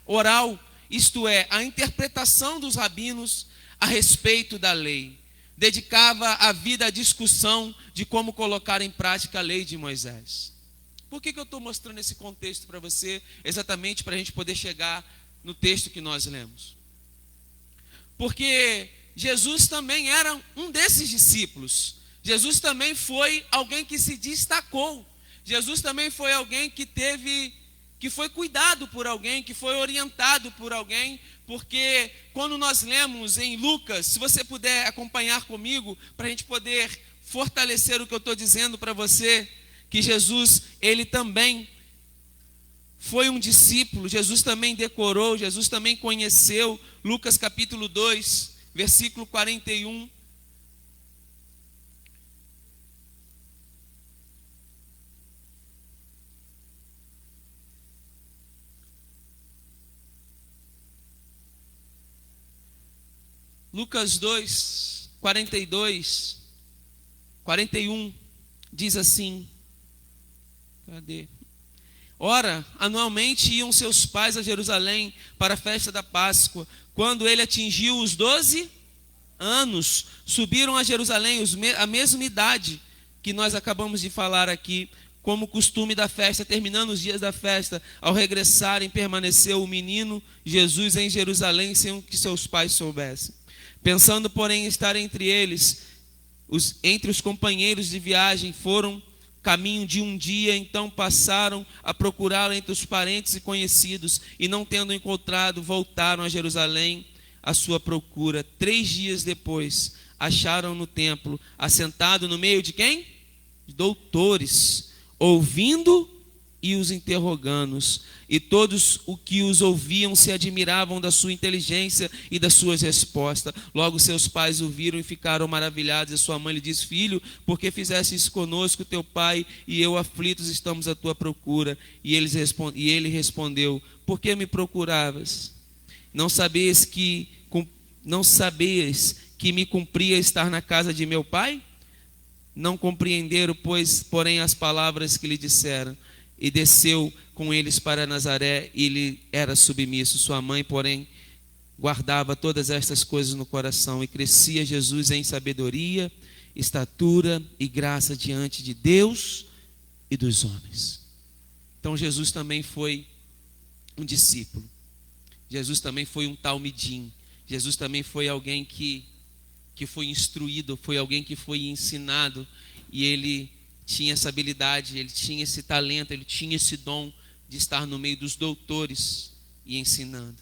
oral, isto é, a interpretação dos rabinos a respeito da lei. Dedicava a vida à discussão de como colocar em prática a lei de Moisés. Por que eu estou mostrando esse contexto para você? Exatamente para a gente poder chegar no texto que nós lemos. Porque Jesus também era um desses discípulos. Jesus também foi alguém que se destacou. Jesus também foi alguém que foi cuidado por alguém, que foi orientado por alguém, porque quando nós lemos em Lucas, se você puder acompanhar comigo, para a gente poder fortalecer o que eu estou dizendo para você, que Jesus, ele também foi um discípulo, Jesus também decorou, Jesus também conheceu. Lucas capítulo 2, versículo 41. Lucas 2, 41, diz assim, Ora, anualmente iam seus pais a Jerusalém para a festa da Páscoa. Quando ele atingiu os 12 anos, subiram a Jerusalém, a mesma idade que nós acabamos de falar aqui, como costume da festa. Terminando os dias da festa, ao regressarem, permaneceu o menino Jesus em Jerusalém, sem que seus pais soubessem. Pensando, porém, em estar entre eles, entre os companheiros de viagem, foram caminho de um dia, então passaram a procurá-lo entre os parentes e conhecidos, e não tendo encontrado, voltaram a Jerusalém à sua procura. 3 dias depois, acharam no templo, assentado no meio de quem? De doutores, ouvindo e os interrogando. E todos os que os ouviam se admiravam da sua inteligência e das suas respostas. Logo seus pais o viram e ficaram maravilhados. E sua mãe lhe disse: Filho, por que fizeste isso conosco? Teu pai e eu aflitos estamos à tua procura. E ele respondeu: Por que me procuravas? Não sabeis que me cumpria estar na casa de meu pai? Não compreenderam, porém, as palavras que lhe disseram. E desceu com eles para Nazaré, e ele era submisso. Sua mãe, porém, guardava todas estas coisas no coração. E crescia Jesus em sabedoria, estatura e graça diante de Deus e dos homens. Então Jesus também foi um discípulo. Jesus também foi um talmidim. Jesus também foi alguém que foi instruído, foi alguém que foi ensinado, e ele tinha essa habilidade, ele tinha esse talento, ele tinha esse dom de estar no meio dos doutores e ensinando.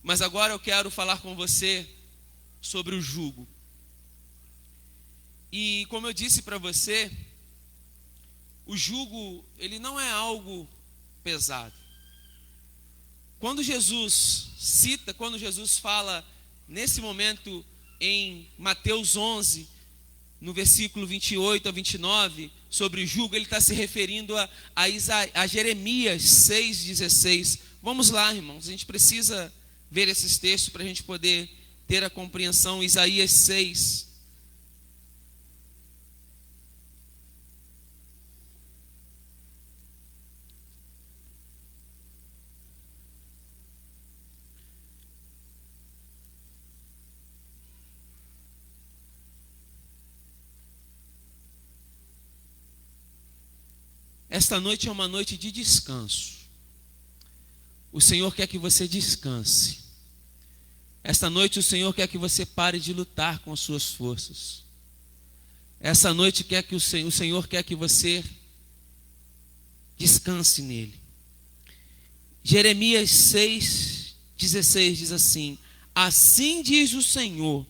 Mas agora eu quero falar com você sobre o jugo. E como eu disse para você, o jugo, ele não é algo pesado. Quando Jesus fala nesse momento em Mateus 11, no versículo 28 a 29, sobre o jugo, ele está se referindo a Jeremias 6,16. Vamos lá, irmãos, a gente precisa ver esses textos para a gente poder ter a compreensão. Isaías 6. Esta noite é uma noite de descanso. O Senhor quer que você descanse. Esta noite o Senhor quer que você pare de lutar com as suas forças. Essa noite quer que o Senhor quer que você descanse nele. Jeremias 6,16 diz assim: assim diz o Senhor,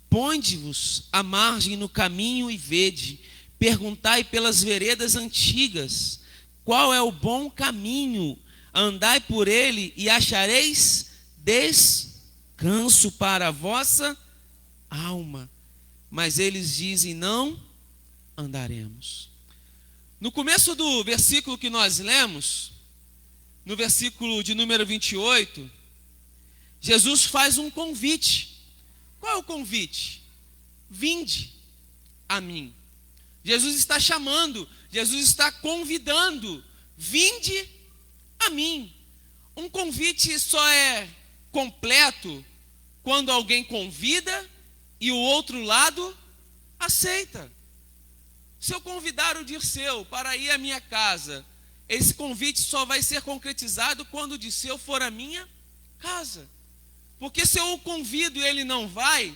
ponde-vos à margem no caminho e vede, perguntai pelas veredas antigas, qual é o bom caminho, andai por ele e achareis descanso para a vossa alma. Mas eles dizem: não andaremos. No começo do versículo que nós lemos, no versículo de número 28, Jesus faz um convite. Qual é o convite? Vinde a mim. Jesus está chamando, Jesus está convidando: vinde a mim. Um convite só é completo quando alguém convida e o outro lado aceita. Se eu convidar o Dirceu para ir à minha casa, esse convite só vai ser concretizado quando o Dirceu for à minha casa. Porque se eu o convido e ele não vai,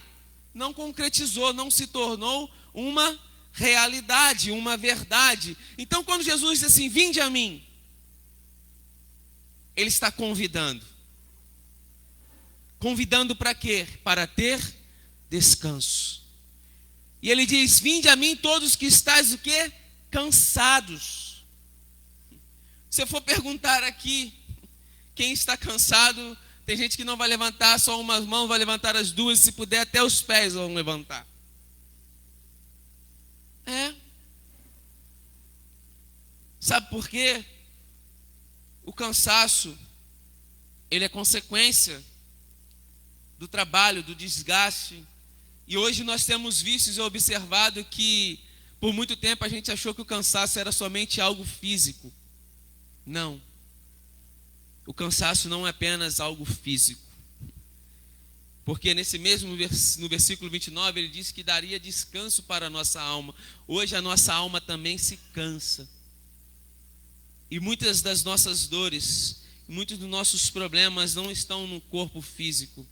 não concretizou, não se tornou uma realidade, uma verdade. Então, quando Jesus diz assim: vinde a mim, ele está convidando. Convidando para quê? Para ter descanso. E ele diz: vinde a mim todos que estáis o quê? Cansados. Se eu for perguntar aqui quem está cansado, tem gente que não vai levantar só umas mãos, vai levantar as duas, se puder até os pés vão levantar. Sabe por quê? O cansaço, ele é consequência do trabalho, do desgaste. E hoje nós temos visto e observado que por muito tempo a gente achou que o cansaço era somente algo físico. Não. O cansaço não é apenas algo físico. Porque nesse mesmo no versículo 29 ele diz que daria descanso para a nossa alma. Hoje a nossa alma também se cansa. E muitas das nossas dores, muitos dos nossos problemas não estão no corpo físico,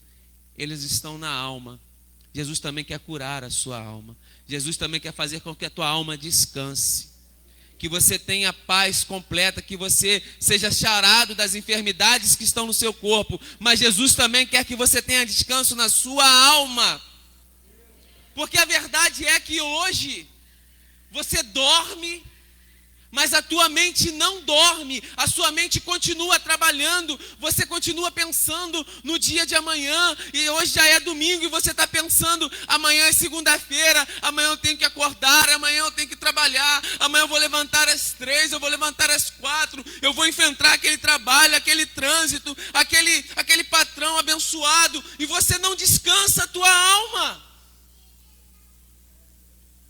eles estão na alma. Jesus também quer curar a sua alma. Jesus também quer fazer com que a tua alma descanse, que você tenha paz completa, que você seja sarado das enfermidades que estão no seu corpo. Mas Jesus também quer que você tenha descanso na sua alma. Porque a verdade é que hoje você dorme, mas a tua mente não dorme, a sua mente continua trabalhando, você continua pensando no dia de amanhã, e hoje já é domingo e você está pensando: amanhã é segunda-feira, amanhã eu tenho que acordar, amanhã eu tenho que trabalhar, amanhã eu vou levantar às 3, eu vou levantar às 4, eu vou enfrentar aquele trabalho, aquele trânsito, aquele patrão abençoado, e você não descansa a tua alma.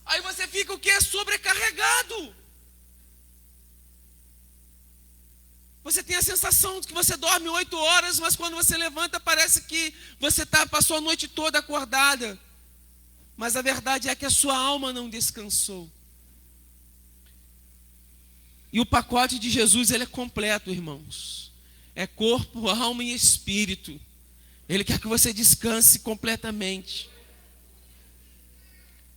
Aí você fica o quê? Sobrecarregado. Você tem a sensação de que você dorme 8 horas, mas quando você levanta parece que você passou a noite toda acordada. Mas a verdade é que a sua alma não descansou. E o pacote de Jesus, ele é completo, irmãos. É corpo, alma e espírito. Ele quer que você descanse completamente.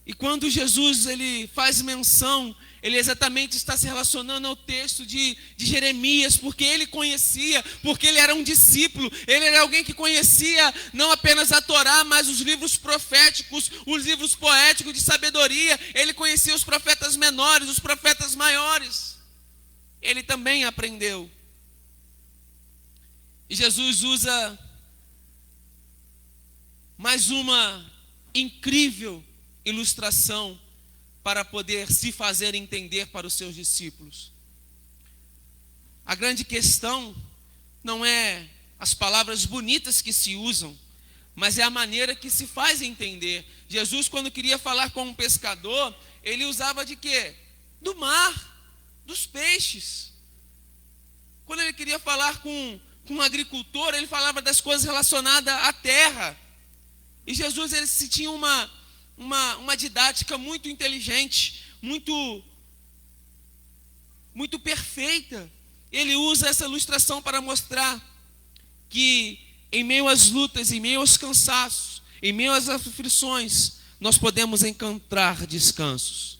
E quando Jesus ele faz menção, ele exatamente está se relacionando ao texto de Jeremias, porque ele conhecia, porque ele era um discípulo, ele era alguém que conhecia não apenas a Torá, mas os livros proféticos, os livros poéticos de sabedoria. Ele conhecia os profetas menores, os profetas maiores. Ele também aprendeu. E Jesus usa mais uma incrível ilustração para poder se fazer entender para os seus discípulos. A grande questão não é as palavras bonitas que se usam, mas é a maneira que se faz entender. Jesus, quando queria falar com um pescador, ele usava de quê? Do mar, dos peixes. Quando ele queria falar com um agricultor, ele falava das coisas relacionadas à terra. E Jesus, ele tinha uma didática muito inteligente, muito perfeita. Ele usa essa ilustração para mostrar que em meio às lutas, em meio aos cansaços, em meio às aflições, nós podemos encontrar descansos.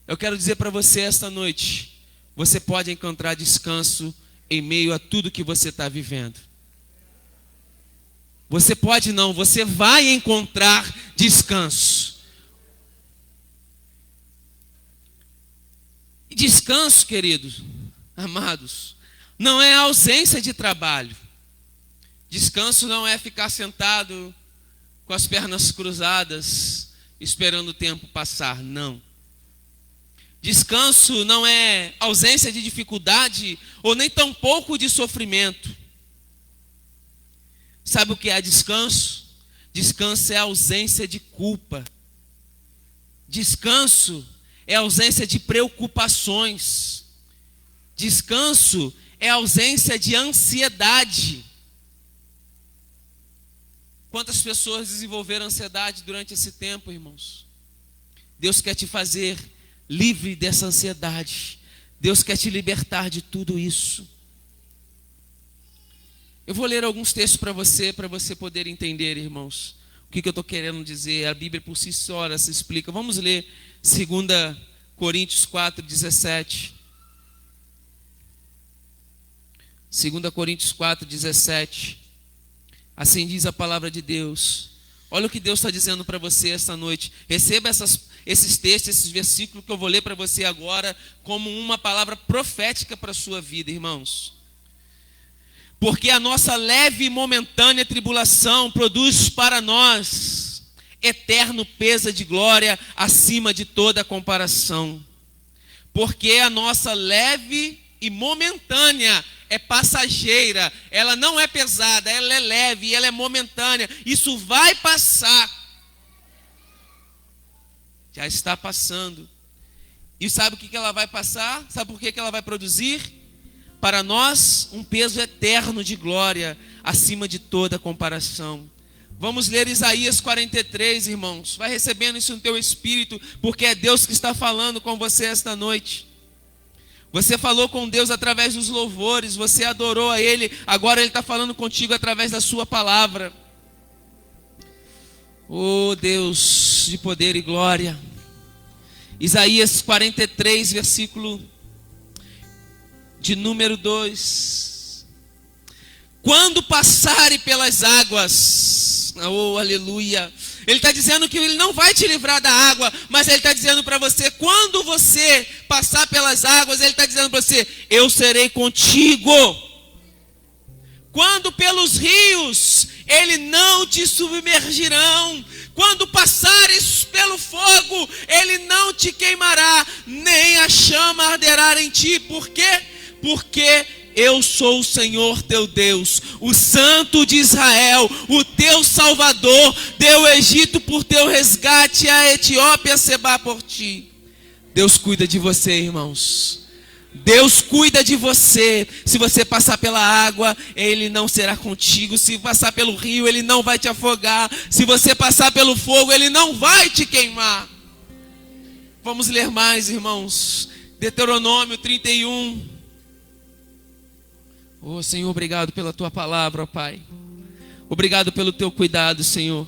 Eu quero dizer para você esta noite, você pode encontrar descanso em meio a tudo que você está vivendo. Você pode não, você vai encontrar descanso. E descanso, queridos, amados, não é a ausência de trabalho. Descanso não é ficar sentado com as pernas cruzadas, esperando o tempo passar, não. Descanso não é ausência de dificuldade, ou nem tampouco de sofrimento. Sabe o que é descanso? Descanso é ausência de culpa. Descanso é ausência de preocupações. Descanso é ausência de ansiedade. Quantas pessoas desenvolveram ansiedade durante esse tempo, irmãos? Deus quer te fazer livre dessa ansiedade. Deus quer te libertar de tudo isso. Eu vou ler alguns textos para você poder entender, irmãos, o que eu estou querendo dizer. A Bíblia por si só se explica. Vamos ler 2 Coríntios 4:17. 2 Coríntios 4:17. Assim diz a palavra de Deus. Olha o que Deus está dizendo para você esta noite. Receba esses textos, esses versículos que eu vou ler para você agora, como uma palavra profética para a sua vida, irmãos. Porque a nossa leve e momentânea tribulação produz para nós eterno peso de glória acima de toda comparação. Porque a nossa leve e momentânea é passageira, ela não é pesada, ela é leve, ela é momentânea. Isso vai passar. Já está passando. E sabe o que ela vai passar? Sabe por que ela vai produzir? Para nós, um peso eterno de glória, acima de toda comparação. Vamos ler Isaías 43, irmãos. Vai recebendo isso no teu espírito, porque é Deus que está falando com você esta noite. Você falou com Deus através dos louvores, você adorou a Ele, agora Ele está falando contigo através da sua palavra. Oh Deus de poder e glória. Isaías 43, versículo de número 2. Quando passare pelas águas, oh aleluia. Ele está dizendo que Ele não vai te livrar da água, mas Ele está dizendo para você, quando você passar pelas águas, Ele está dizendo para você, eu serei contigo. Quando pelos rios, Ele não te submergirão. Quando passares pelo fogo, Ele não te queimará, nem a chama arderá em ti. Por quê? Porque eu sou o Senhor teu Deus, o Santo de Israel, o teu Salvador. Deu o Egito por teu resgate, a Etiópia Sebá por ti. Deus cuida de você, irmãos. Deus cuida de você. Se você passar pela água, Ele não será contigo. Se passar pelo rio, Ele não vai te afogar. Se você passar pelo fogo, Ele não vai te queimar. Vamos ler mais, irmãos. Deuteronômio 31. Oh, Senhor, obrigado pela Tua palavra, ó Pai. Obrigado pelo Teu cuidado, Senhor.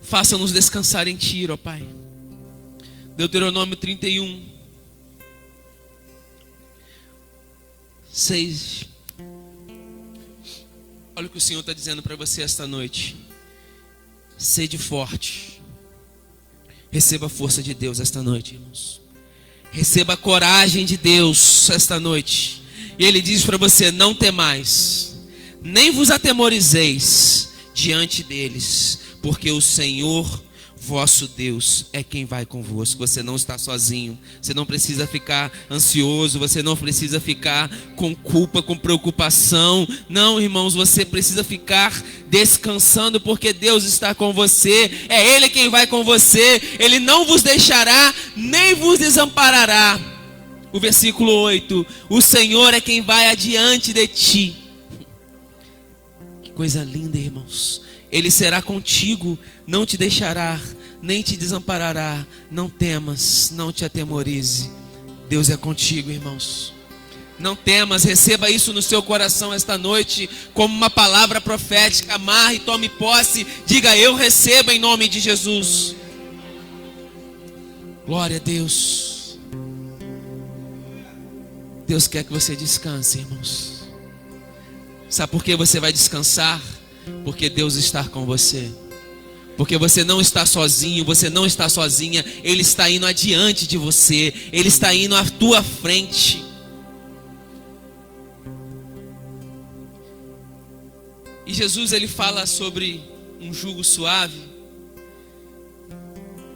Faça-nos descansar em Ti, ó Pai. Deuteronômio 31, 6. Olha o que o Senhor está dizendo para você esta noite. Sede forte. Receba a força de Deus esta noite, irmãos. Receba a coragem de Deus esta noite. E Ele diz para você, não temais, nem vos atemorizeis diante deles, porque o Senhor vosso Deus é quem vai convosco. Você não está sozinho. Você não precisa ficar ansioso. Você não precisa ficar com culpa, com preocupação. Não, irmãos, você precisa ficar descansando, porque Deus está com você. É Ele quem vai com você. Ele não vos deixará, nem vos desamparará. O versículo 8: o Senhor é quem vai adiante de ti. Que coisa linda, irmãos. Ele será contigo, não te deixará, nem te desamparará. Não temas, não te atemorize. Deus é contigo, irmãos. Não temas, receba isso no seu coração esta noite, como uma palavra profética. Amarre, tome posse, diga: eu recebo em nome de Jesus. Glória a Deus. Deus quer que você descanse, irmãos. Sabe por que você vai descansar? Porque Deus está com você. Porque você não está sozinho, você não está sozinha. Ele está indo adiante de você. Ele está indo à tua frente. E Jesus, ele fala sobre um jugo suave.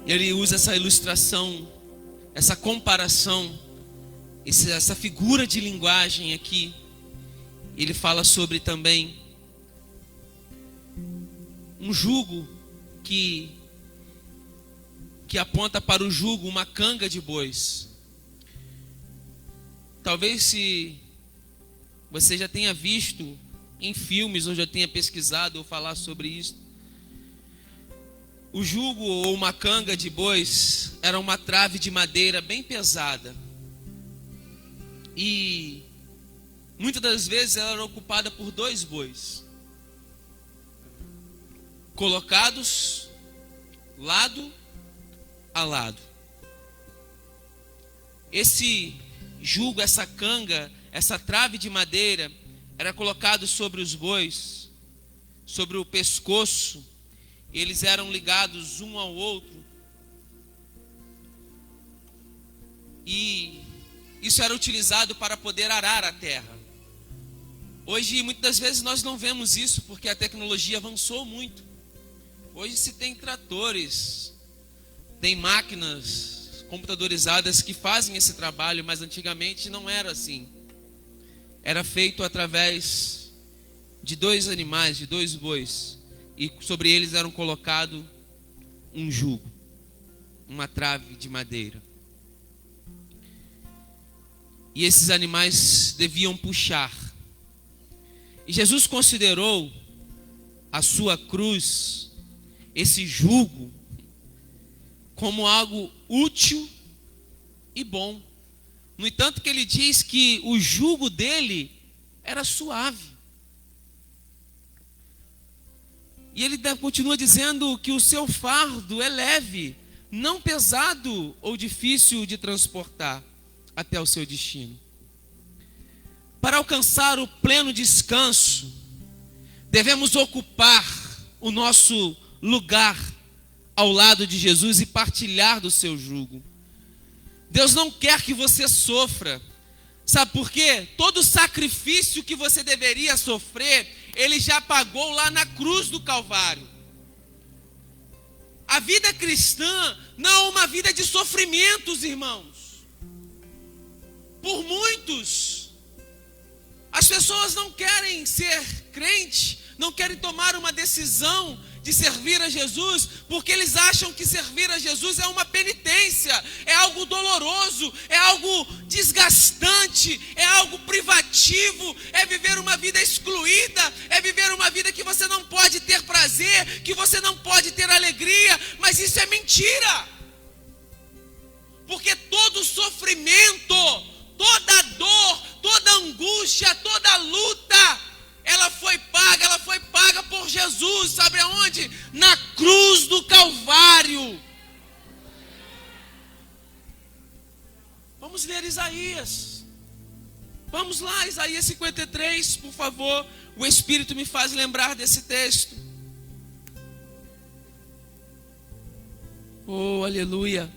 Ele usa essa ilustração, essa comparação, essa figura de linguagem aqui. Ele fala sobre também um jugo que aponta para o jugo, uma canga de bois. Talvez se você já tenha visto em filmes, ou já tenha pesquisado ou falar sobre isso. O jugo ou uma canga de bois era uma trave de madeira bem pesada. E muitas das vezes ela era ocupada por 2 bois, colocados lado a lado. Esse jugo, essa canga, essa trave de madeira era colocado sobre os bois, sobre o pescoço. Eles eram ligados um ao outro. E isso era utilizado para poder arar a terra. Hoje, muitas das vezes, nós não vemos isso, porque a tecnologia avançou muito. Hoje se tem tratores, tem máquinas computadorizadas que fazem esse trabalho, mas antigamente não era assim. Era feito através de 2 animais, de 2 bois, e sobre eles eram colocado um jugo, uma trave de madeira. E esses animais deviam puxar. E Jesus considerou a sua cruz, esse jugo, como algo útil e bom. No entanto, que ele diz que o jugo dele era suave. E ele continua dizendo que o seu fardo é leve, não pesado ou difícil de transportar até o seu destino. Para alcançar o pleno descanso, devemos ocupar o nosso lugar ao lado de Jesus e partilhar do seu jugo. Deus não quer que você sofra. Sabe por quê? Todo sacrifício que você deveria sofrer, Ele já pagou lá na cruz do Calvário. A vida cristã não é uma vida de sofrimentos, irmãos. Por muitos, as pessoas não querem ser crente, não querem tomar uma decisão de servir a Jesus, porque eles acham que servir a Jesus é uma penitência, é algo doloroso, é algo desgastante, é algo privativo, é viver uma vida excluída, é viver uma vida que você não pode ter prazer, que você não pode ter alegria. Mas isso é mentira, porque todo sofrimento, toda dor, toda angústia, toda luta, ela foi paga por Jesus. Sabe aonde? Na cruz do Calvário. Vamos ler Isaías. Vamos lá, Isaías 53, por favor. O Espírito me faz lembrar desse texto. Oh, aleluia.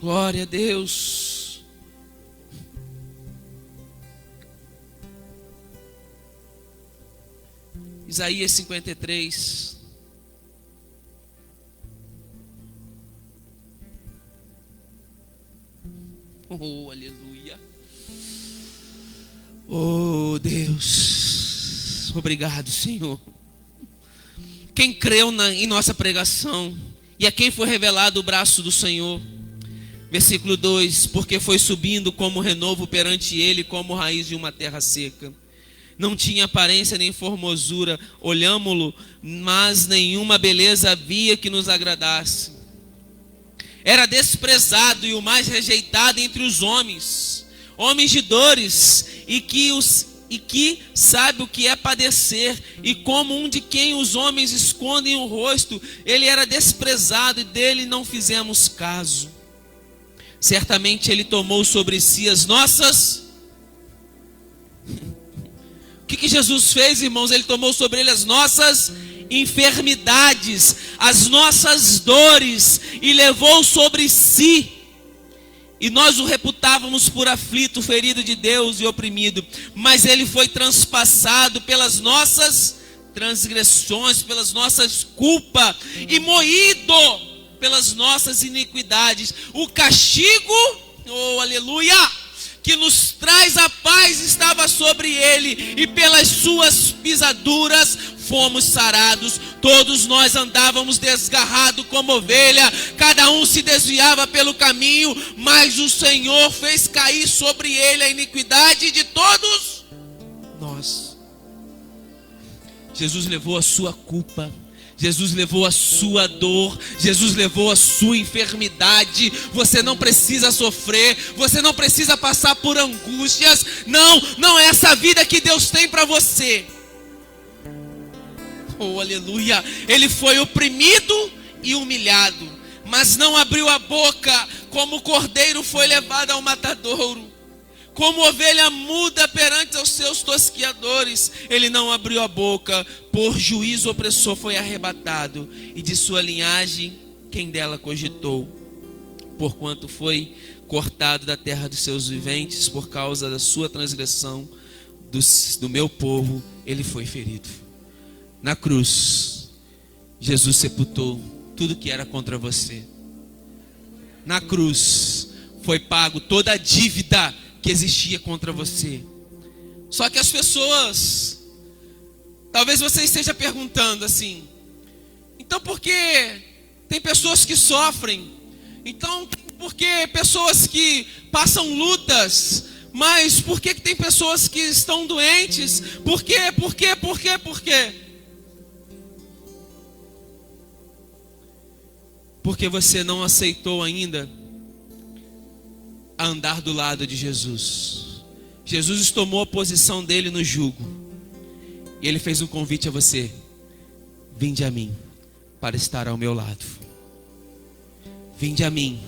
Glória a Deus. Isaías 53. Oh, aleluia. Oh, Deus. Obrigado, Senhor. Quem creu em nossa pregação e a quem foi revelado o braço do Senhor. Versículo 2: porque foi subindo como renovo perante ele, como raiz de uma terra seca. Não tinha aparência nem formosura, olhámo-lo, mas nenhuma beleza havia que nos agradasse. Era desprezado e o mais rejeitado entre os homens, homens de dores, e que sabe o que é padecer, e como um de quem os homens escondem o rosto, ele era desprezado e dele não fizemos caso. Certamente ele tomou sobre si as nossas... O que Jesus fez, irmãos? Ele tomou sobre ele as nossas enfermidades, as nossas dores, e levou sobre si. E nós o reputávamos por aflito, ferido de Deus e oprimido. Mas ele foi transpassado pelas nossas transgressões, pelas nossas culpas, e moído pelas nossas iniquidades. O castigo, oh aleluia, que nos traz a paz estava sobre ele, e pelas suas pisaduras fomos sarados. Todos nós andávamos desgarrados como ovelha, cada um se desviava pelo caminho, mas o Senhor fez cair sobre ele a iniquidade de todos nós. Jesus levou a sua culpa, Jesus levou a sua dor, Jesus levou a sua enfermidade. Você não precisa sofrer, você não precisa passar por angústias. Não é essa vida que Deus tem para você. Oh, aleluia. Ele foi oprimido e humilhado, mas não abriu a boca. Como o cordeiro foi levado ao matadouro, como ovelha muda perante os seus tosquiadores, ele não abriu a boca. Por juízo opressor foi arrebatado, e de sua linhagem quem dela cogitou? Porquanto foi cortado da terra dos seus viventes, por causa da sua transgressão, do meu povo ele foi ferido. Na cruz, Jesus sepultou tudo que era contra você. Na cruz foi pago toda a dívida que existia contra você. Só que as pessoas, talvez você esteja perguntando assim: então por que tem pessoas que sofrem? Então por que pessoas que passam lutas? Mas por que tem pessoas que estão doentes? Por quê? Porque você não aceitou ainda andar do lado de Jesus. Jesus tomou a posição dele no jugo, e ele fez um convite a você: vinde a mim para estar ao meu lado. Vinde a mim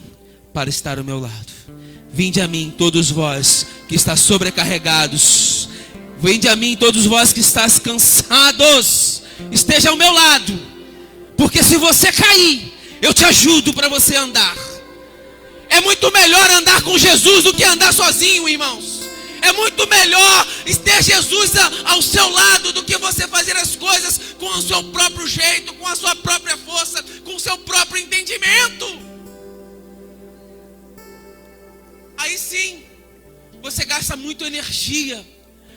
para estar ao meu lado. Vinde a mim, todos vós que estáis sobrecarregados. Vinde a mim, todos vós que estáis cansados. Esteja ao meu lado, porque se você cair, eu te ajudo para você andar. É muito melhor andar com Jesus do que andar sozinho, irmãos. É muito melhor ter Jesus ao seu lado do que você fazer as coisas com o seu próprio jeito, com a sua própria força, com o seu próprio entendimento. Aí sim, você gasta muita energia.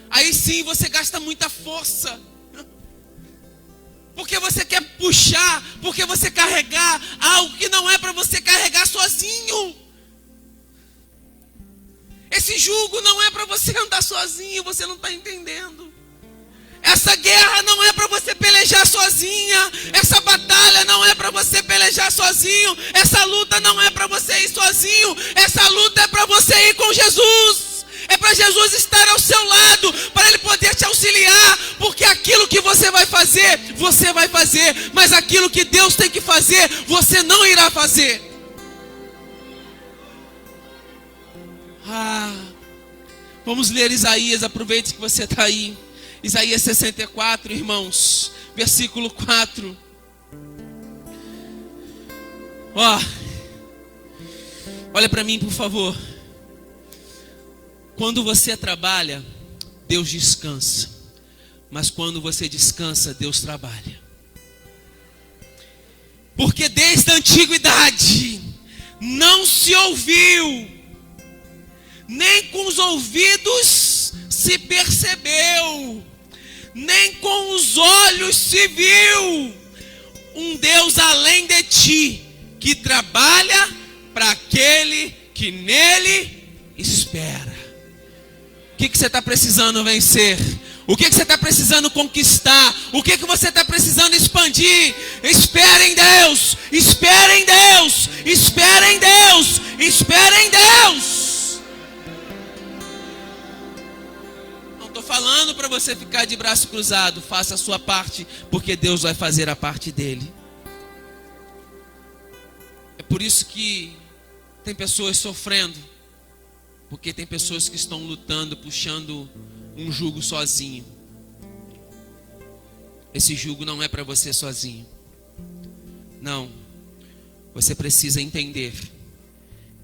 Aí sim, você gasta muita força. Porque você quer puxar, porque você carregar algo que não é para você carregar sozinho. Esse jugo não é para você andar sozinho, você não está entendendo. Essa guerra não é para você pelejar sozinha. Essa batalha não é para você pelejar sozinho. Essa luta não é para você ir sozinho. Essa luta é para você ir com Jesus. É para Jesus estar ao seu lado, para Ele poder te auxiliar. Porque aquilo que você vai fazer, mas aquilo que Deus tem que fazer, você não irá fazer. Vamos ler Isaías, aproveite que você está aí. Isaías 64, irmãos, versículo 4. Olha para mim, por favor. Quando você trabalha, Deus descansa. Mas quando você descansa, Deus trabalha. Porque desde a antiguidade não se ouviu nem com os ouvidos se percebeu, nem com os olhos se viu, um Deus além de ti, que trabalha para aquele que nele espera. O que você está precisando vencer? O que você está precisando conquistar? O que você está precisando expandir? Espere em Deus, espere em Deus, espere em Deus, espere em Deus. Não estou falando para você ficar de braço cruzado. Faça a sua parte, porque Deus vai fazer a parte dele. É por isso que tem pessoas sofrendo, porque tem pessoas que estão lutando, puxando um jugo sozinho. Esse jugo não é para você sozinho. Não. Você precisa entender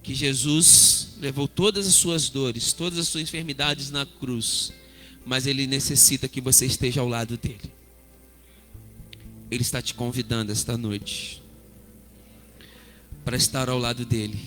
que Jesus levou todas as suas dores, todas as suas enfermidades na cruz, mas Ele necessita que você esteja ao lado dele. Ele está te convidando esta noite para estar ao lado dele.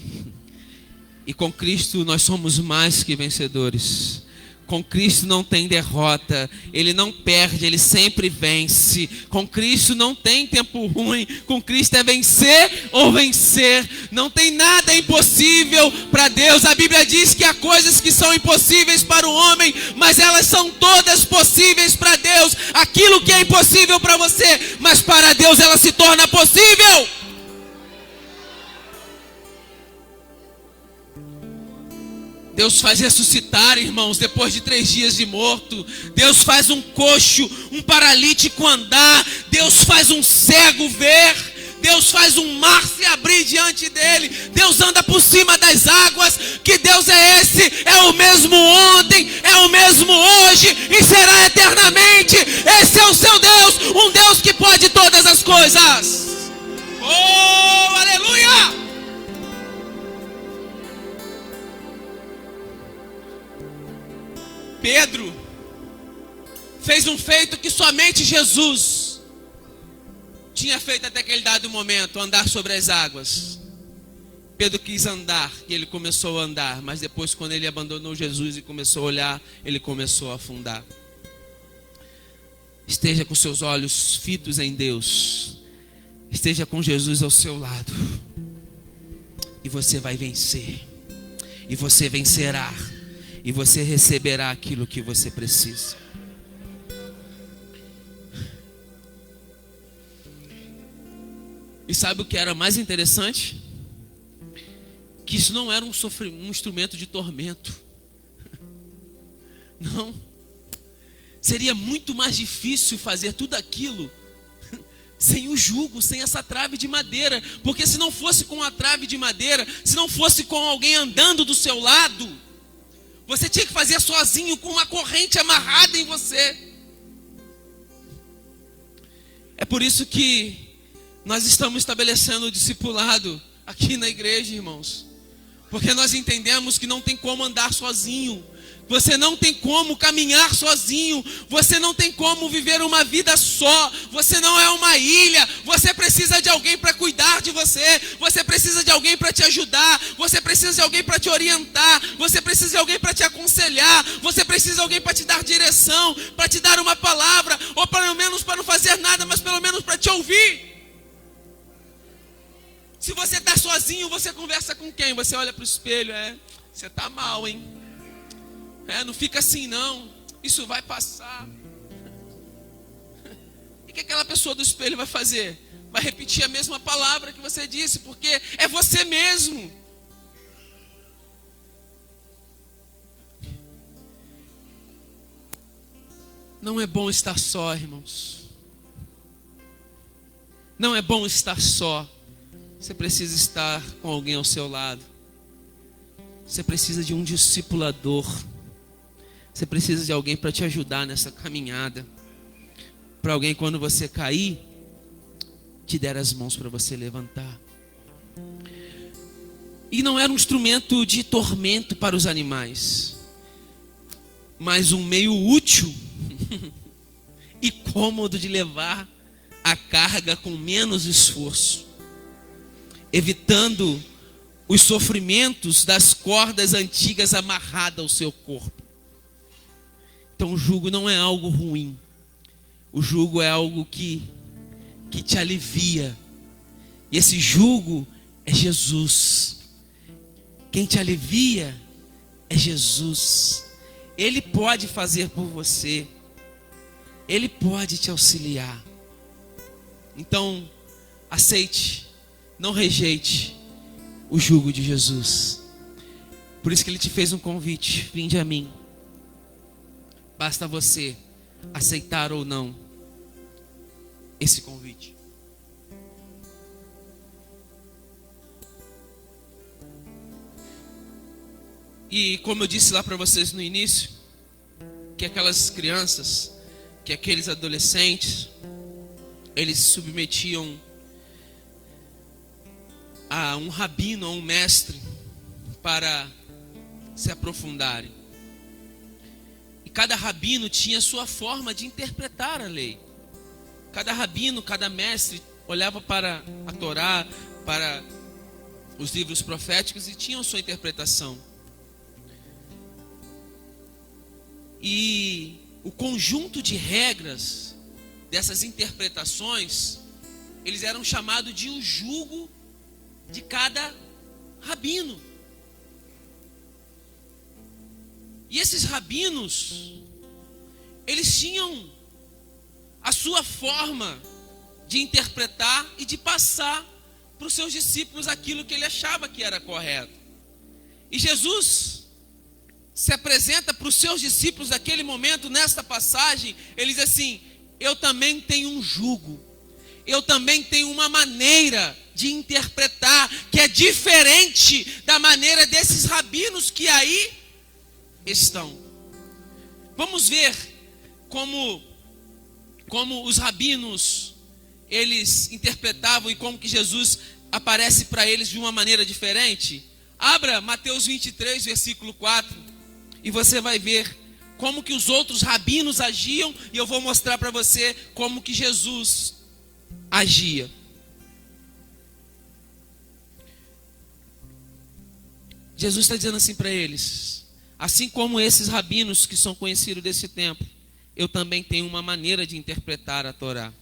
E com Cristo nós somos mais que vencedores. Com Cristo não tem derrota, Ele não perde, Ele sempre vence. Com Cristo não tem tempo ruim, com Cristo é vencer ou vencer. Não tem nada impossível para Deus. A Bíblia diz que há coisas que são impossíveis para o homem, mas elas são todas possíveis para Deus. Aquilo que é impossível para você, mas para Deus ela se torna possível. Deus faz ressuscitar, irmãos, depois de 3 dias de morto. Deus faz um coxo, um paralítico andar. Deus faz um cego ver. Deus faz um mar se abrir diante dele. Deus anda por cima das águas. Que Deus é esse? É o mesmo ontem, é o mesmo hoje e será eternamente. Esse é o seu Deus, um Deus que pode todas as coisas. Oh, aleluia! Pedro fez um feito que somente Jesus tinha feito até aquele dado momento, andar sobre as águas. Pedro quis andar e ele começou a andar, mas depois, quando ele abandonou Jesus e começou a olhar, ele começou a afundar. Esteja com seus olhos fitos em Deus, esteja com Jesus ao seu lado, e você vai vencer, e você vencerá. E você receberá aquilo que você precisa. E sabe o que era mais interessante? Que isso não era um instrumento de tormento. Não. Seria muito mais difícil fazer tudo aquilo sem o jugo, sem essa trave de madeira. Porque se não fosse com a trave de madeira, se não fosse com alguém andando do seu lado, você tinha que fazer sozinho, com uma corrente amarrada em você. É por isso que nós estamos estabelecendo o discipulado aqui na igreja, irmãos. Porque nós entendemos que não tem como andar sozinho. Você não tem como caminhar sozinho. Você não tem como viver uma vida só. Você não é uma ilha. Você precisa de alguém para cuidar de você. Você precisa de alguém para te ajudar. Você precisa de alguém para te orientar. Você precisa de alguém para te aconselhar. Você precisa de alguém para te dar direção, para te dar uma palavra, ou pelo menos para não fazer nada, mas pelo menos para te ouvir. Se você está sozinho, você conversa com quem? Você olha para o espelho, você está mal, hein? Não fica assim não, isso vai passar. E o que aquela pessoa do espelho vai fazer? Vai repetir a mesma palavra que você disse, porque é você mesmo. Não é bom estar só, irmãos. Não é bom estar só. Você precisa estar com alguém ao seu lado. Você precisa de um discipulador. Você precisa de alguém para te ajudar nessa caminhada. Para alguém, quando você cair, te der as mãos para você levantar. E não era um instrumento de tormento para os animais, mas um meio útil e cômodo de levar a carga com menos esforço, evitando os sofrimentos das cordas antigas amarradas ao seu corpo. Então o jugo não é algo ruim. O jugo é algo que te alivia. E esse jugo é Jesus. Quem te alivia é Jesus. Ele pode fazer por você. Ele pode te auxiliar. Então, aceite, não rejeite o jugo de Jesus. Por isso que Ele te fez um convite: vinde a mim. Basta você aceitar ou não esse convite. E como eu disse lá para vocês no início, que aquelas crianças, que aqueles adolescentes, eles se submetiam a um rabino, a um mestre, para se aprofundarem. E cada rabino tinha sua forma de interpretar a lei. Cada rabino, cada mestre olhava para a Torá, para os livros proféticos e tinham sua interpretação. E o conjunto de regras dessas interpretações, eles eram chamados de um jugo de cada rabino. E esses rabinos, eles tinham a sua forma de interpretar e de passar para os seus discípulos aquilo que ele achava que era correto. E Jesus se apresenta para os seus discípulos naquele momento, nesta passagem, ele diz assim: eu também tenho um jugo, eu também tenho uma maneira de interpretar que é diferente da maneira desses rabinos que aí estão. Vamos ver como os rabinos eles interpretavam e como que Jesus aparece para eles de uma maneira diferente. Abra Mateus 23, versículo 4, e você vai ver como que os outros rabinos agiam, e eu vou mostrar para você como que Jesus agia. Jesus está dizendo assim para eles: assim como esses rabinos que são conhecidos desse tempo, eu também tenho uma maneira de interpretar a Torá.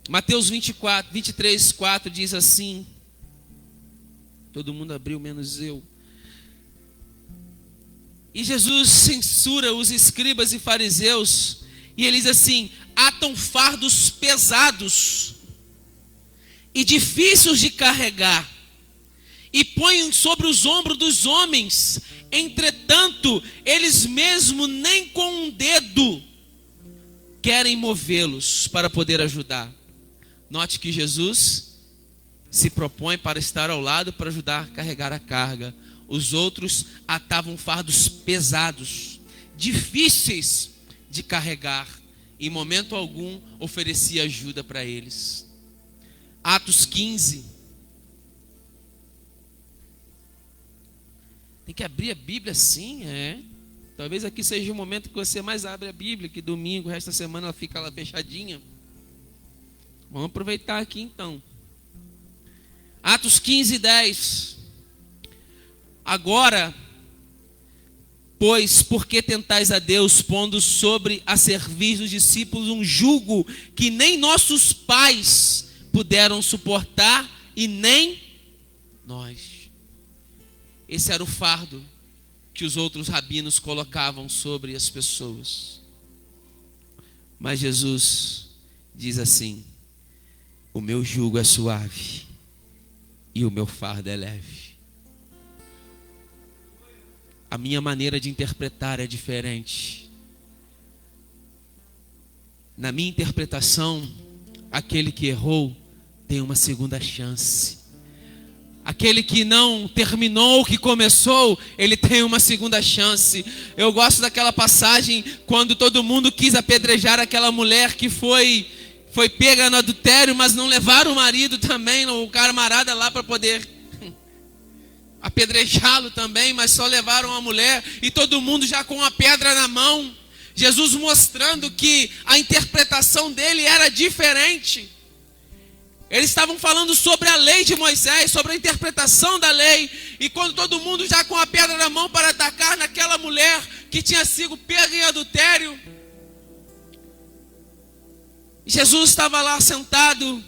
Mateus 23, 4 diz assim, todo mundo abriu menos eu. E Jesus censura os escribas e fariseus, e ele diz assim: atam fardos pesados e difíceis de carregar, e põem sobre os ombros dos homens, entretanto, eles mesmos nem com um dedo querem movê-los para poder ajudar. Note que Jesus se propõe para estar ao lado para ajudar a carregar a carga. Os outros atavam fardos pesados, difíceis de carregar, e em momento algum oferecia ajuda para eles. Atos 15. Tem que abrir a Bíblia sim, Talvez aqui seja o momento que você mais abre a Bíblia, que domingo, o resto da semana ela fica lá fechadinha. Vamos aproveitar aqui então. Atos 15, 10. Agora, pois, por que tentais a Deus, pondo sobre a serviço dos discípulos um jugo que nem nossos pais puderam suportar e nem nós? Esse era o fardo que os outros rabinos colocavam sobre as pessoas. Mas Jesus diz assim: o meu jugo é suave e o meu fardo é leve. A minha maneira de interpretar é diferente. Na minha interpretação, aquele que errou tem uma segunda chance. Aquele que não terminou o que começou, ele tem uma segunda chance. Eu gosto daquela passagem quando todo mundo quis apedrejar aquela mulher que foi pega no adultério, mas não levaram o marido também, o camarada lá para poder apedrejá-lo também, mas só levaram a mulher e todo mundo já com a pedra na mão. Jesus mostrando que a interpretação dele era diferente. Eles estavam falando sobre a lei de Moisés, sobre a interpretação da lei. E quando todo mundo já com a pedra na mão para atacar naquela mulher que tinha sido pega em adultério, Jesus estava lá sentado.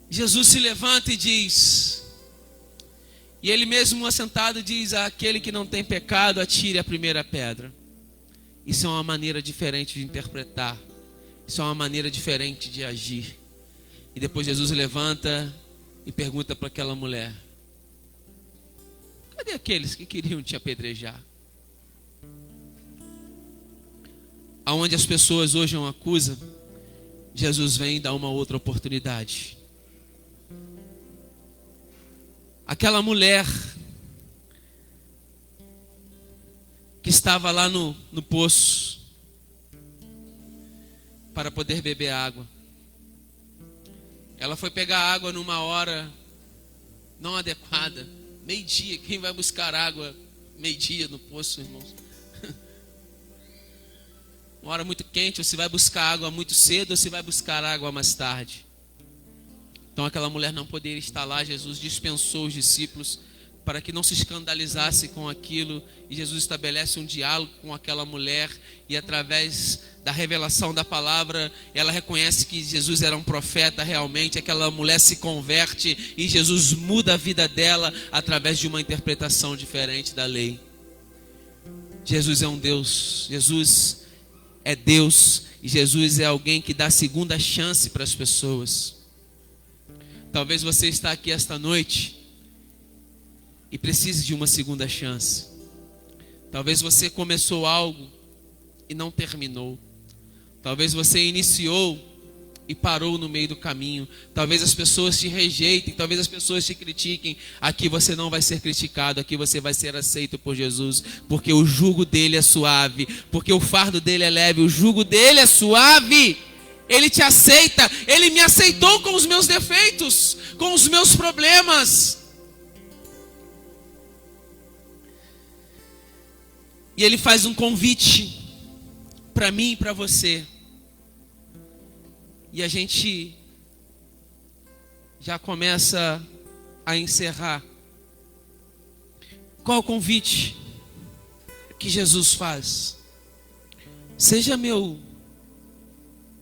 Jesus se levanta e diz, e ele mesmo assentado diz: aquele que não tem pecado, atire a primeira pedra. Isso é uma maneira diferente de interpretar. Isso é uma maneira diferente de agir. E depois Jesus levanta e pergunta para aquela mulher: cadê aqueles que queriam te apedrejar? Aonde as pessoas hoje o acusam, Jesus vem e dá uma outra oportunidade. Aquela mulher que estava lá no poço para poder beber água. Ela foi pegar água numa hora não adequada. Meio-dia, quem vai buscar água meio-dia no poço, irmãos? Uma hora muito quente, ou se vai buscar água muito cedo, ou se vai buscar água mais tarde. Então aquela mulher não poderia estar lá. Jesus dispensou os discípulos para que não se escandalizasse com aquilo. E Jesus estabelece um diálogo com aquela mulher. E através da revelação da palavra, ela reconhece que Jesus era um profeta realmente. Aquela mulher se converte e Jesus muda a vida dela através de uma interpretação diferente da lei. Jesus é um Deus. Jesus é Deus. E Jesus é alguém que dá segunda chance para as pessoas. Talvez você está aqui esta noite e precise de uma segunda chance. Talvez você começou algo e não terminou. Talvez você iniciou e parou no meio do caminho. Talvez as pessoas te rejeitem, talvez as pessoas te critiquem. Aqui você não vai ser criticado, aqui você vai ser aceito por Jesus, porque o jugo dele é suave, porque o fardo dele é leve, o jugo dele é suave. Ele te aceita, ele me aceitou com os meus defeitos, com os meus problemas. E ele faz um convite para mim e para você. E a gente já começa a encerrar. Qual o convite que Jesus faz? Seja meu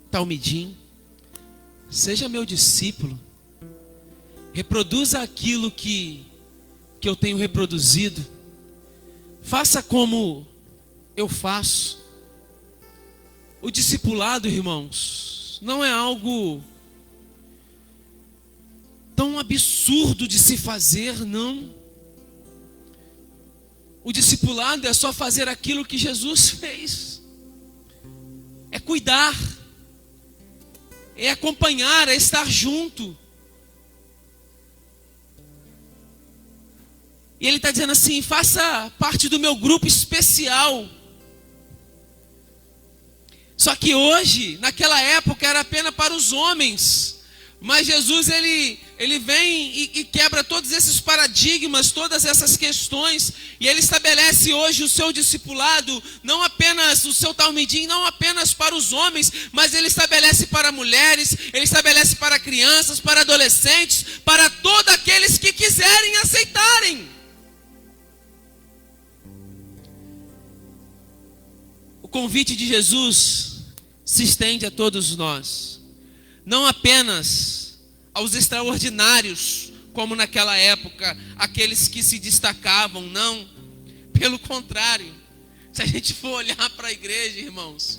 talmidim, seja meu discípulo, reproduza aquilo que eu tenho reproduzido, faça como eu faço. O discipulado, irmãos, não é algo tão absurdo de se fazer, não. O discipulado é só fazer aquilo que Jesus fez, é cuidar, é acompanhar, é estar junto. E ele está dizendo assim: faça parte do meu grupo especial. Só que hoje, naquela época, era apenas para os homens. Mas Jesus, ele vem e quebra todos esses paradigmas, todas essas questões. E ele estabelece hoje o seu discipulado, não apenas o seu talmidim, não apenas para os homens, mas ele estabelece para mulheres, ele estabelece para crianças, para adolescentes, para todos aqueles que quiserem aceitarem. O convite de Jesus se estende a todos nós. Não apenas aos extraordinários, como naquela época, aqueles que se destacavam, não. Pelo contrário, se a gente for olhar para a igreja, irmãos,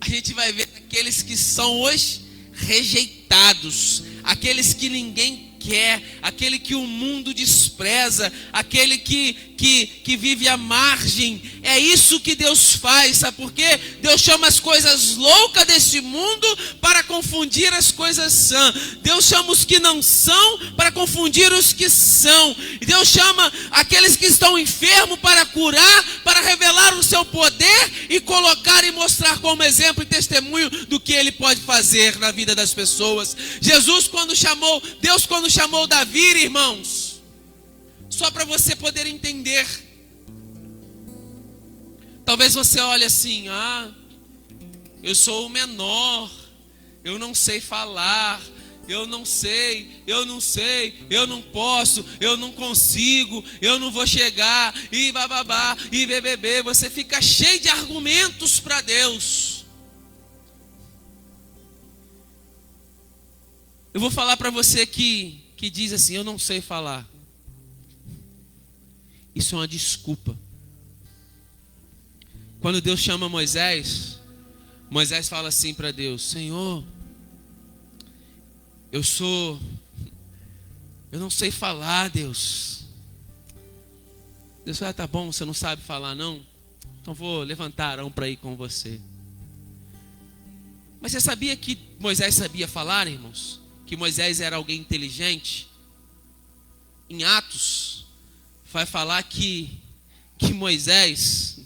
a gente vai ver aqueles que são hoje rejeitados, aqueles que ninguém quer, aquele que o mundo despreza, aquele que vive à margem. É isso que Deus faz, sabe por quê? Deus chama as coisas loucas deste mundo para confundir as coisas sãs. Deus chama os que não são para confundir os que são. E Deus chama aqueles que estão enfermos para curar, para revelar o seu poder e colocar e mostrar como exemplo e testemunho do que Ele pode fazer na vida das pessoas. Deus quando chamou Davi, irmãos, só para você poder entender. Talvez você olhe assim: eu sou o menor, eu não sei falar, eu não sei, eu não posso, eu não consigo, eu não vou chegar, e bababá, e bebê. Você fica cheio de argumentos para Deus. Eu vou falar para você que diz assim, eu não sei falar. Isso é uma desculpa. Quando Deus chama Moisés fala assim para Deus, Senhor, eu não sei falar, Deus. Deus fala, tá bom, você não sabe falar não? Então vou levantar Arão para ir com você. Mas você sabia que Moisés sabia falar, irmãos? Que Moisés era alguém inteligente? Em Atos, vai falar que Moisés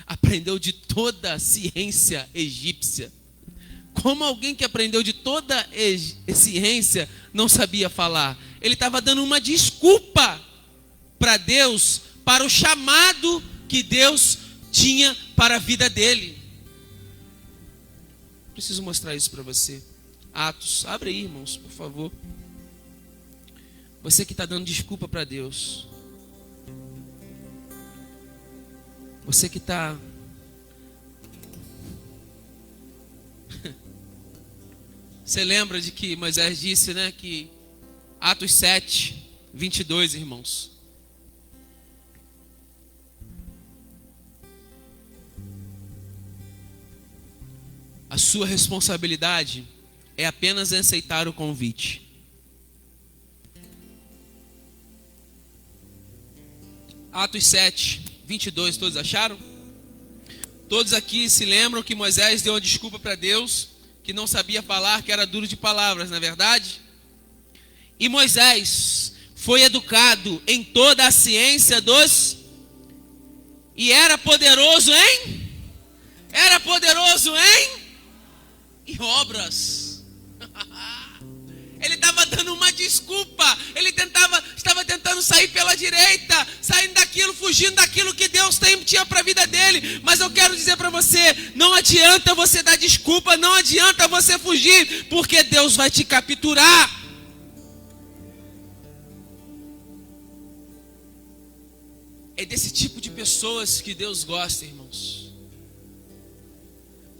aprendeu de toda a ciência egípcia. Como alguém que aprendeu de toda a ciência não sabia falar? Ele estava dando uma desculpa para Deus, para o chamado que Deus tinha para a vida dele. Preciso mostrar isso para você. Atos, abre aí, irmãos, por favor. Você que está dando desculpa para Deus. Você que está... Você lembra de que Moisés disse, né? Que Atos 7, 22, irmãos. A sua responsabilidade é apenas aceitar o convite. Atos 7, 22, todos acharam? Todos aqui se lembram que Moisés deu uma desculpa para Deus, que não sabia falar, que era duro de palavras, não é verdade? E Moisés foi educado em toda a ciência e era poderoso em obras. Ele estava dando uma desculpa. Ele estava tentando sair pela direita, saindo daquilo, fugindo daquilo que Deus tinha para a vida dele. Mas eu quero dizer para você, não adianta você dar desculpa, não adianta você fugir, porque Deus vai te capturar. É desse tipo de pessoas que Deus gosta, irmãos.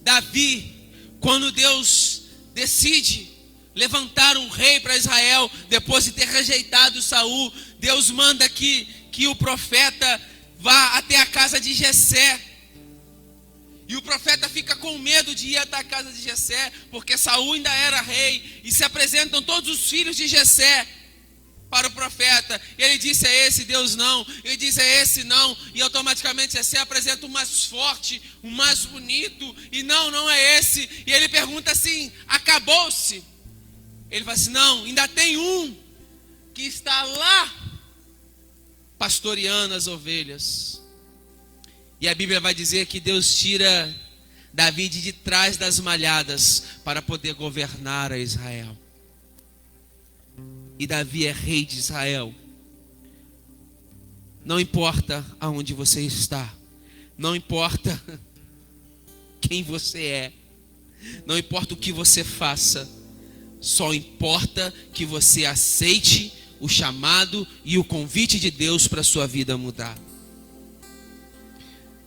Davi, quando Deus decide levantar um rei para Israel, depois de ter rejeitado Saul, Deus manda que o profeta vá até a casa de Jessé. E o profeta fica com medo de ir até a casa de Jessé, porque Saul ainda era rei, e se apresentam todos os filhos de Jessé para o profeta, e ele disse, é esse Deus não, ele diz, é esse não, e automaticamente Jessé apresenta o mais forte, o mais bonito, e não é esse, e ele pergunta assim, acabou-se? Ele fala assim, não, ainda tem um, que está lá, pastoreando as ovelhas. E a Bíblia vai dizer que Deus tira Davi de trás das malhadas, para poder governar a Israel. E Davi é rei de Israel. Não importa aonde você está, não importa quem você é, não importa o que você faça, só importa que você aceite o chamado e o convite de Deus para a sua vida mudar.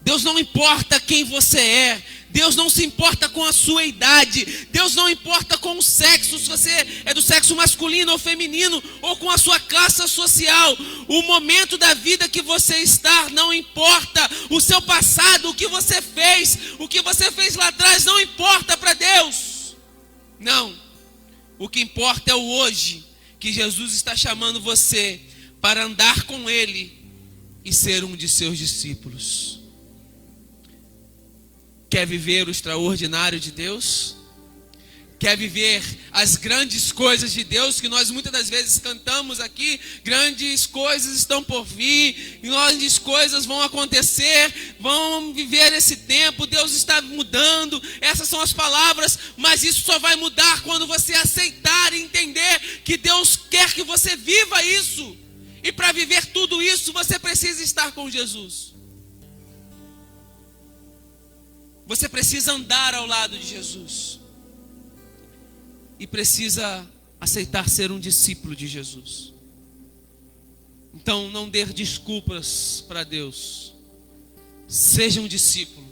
Deus não importa quem você é, Deus não se importa com a sua idade, Deus não importa com o sexo, se você é do sexo masculino ou feminino, ou com a sua classe social. O momento da vida que você está não importa, o seu passado, o que você fez lá atrás não importa para Deus. Não, o que importa é o hoje, que Jesus está chamando você para andar com Ele e ser um de seus discípulos. Quer viver o extraordinário de Deus? Quer viver as grandes coisas de Deus, que nós muitas das vezes cantamos aqui? Grandes coisas estão por vir, grandes coisas vão acontecer, vão viver esse tempo, Deus está mudando, essas são as palavras, mas isso só vai mudar quando você aceitar e entender que Deus quer que você viva isso, e para viver tudo isso, você precisa estar com Jesus. Você precisa andar ao lado de Jesus. e precisa aceitar ser um discípulo de Jesus. Então não dê desculpas para Deus. Seja um discípulo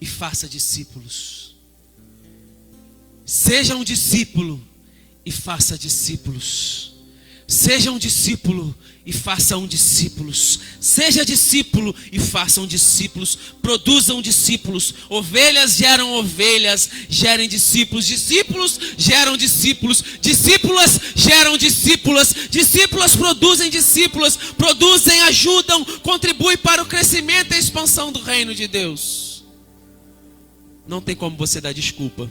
e faça discípulos. Seja um discípulo e faça discípulos. Seja um discípulo e façam discípulos. Seja discípulo e façam discípulos. Produzam discípulos. Ovelhas geram ovelhas, gerem discípulos. Discípulos geram discípulos. Discípulas geram discípulas. Discípulas produzem discípulas. Produzem, ajudam, contribuem para o crescimento e a expansão do reino de Deus. Não tem como você dar desculpa,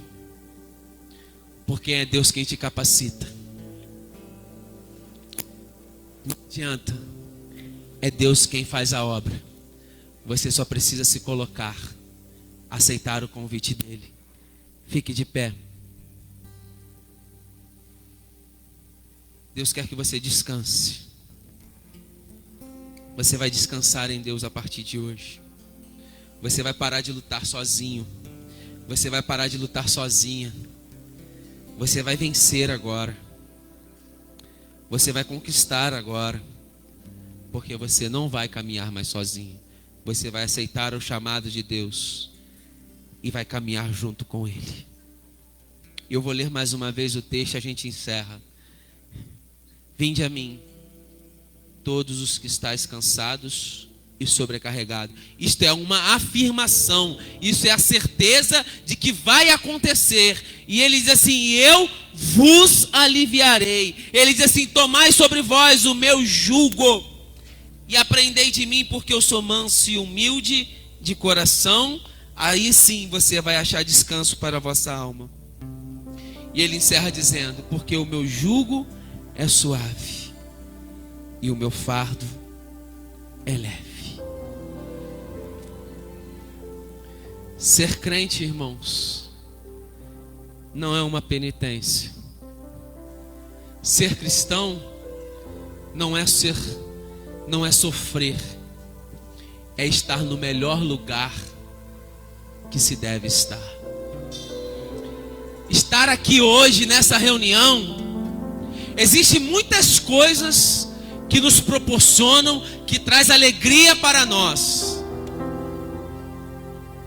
porque é Deus quem te capacita. Não adianta. É Deus quem faz a obra. Você só precisa se colocar, aceitar o convite dele. Fique de pé. Deus quer que você descanse. Você vai descansar em Deus a partir de hoje. Você vai parar de lutar sozinho. Você vai parar de lutar sozinha. Você vai vencer agora. Você vai conquistar agora, porque você não vai caminhar mais sozinho. Você vai aceitar o chamado de Deus e vai caminhar junto com Ele. Eu vou ler mais uma vez o texto e a gente encerra. Vinde a mim, todos os que estáis cansados e sobrecarregados. Isto é uma afirmação, isso é a certeza de que vai acontecer. E ele diz assim: eu vos aliviarei. Ele diz assim: tomai sobre vós o meu jugo e aprendei de mim, porque eu sou manso e humilde de coração. Aí sim você vai achar descanso para a vossa alma. E ele encerra dizendo: porque o meu jugo é suave e o meu fardo é leve. Ser crente, irmãos, não é uma penitência. Ser cristão não é sofrer, é estar no melhor lugar que se deve estar. Estar aqui hoje nessa reunião, existem muitas coisas que nos proporcionam, que traz alegria para nós.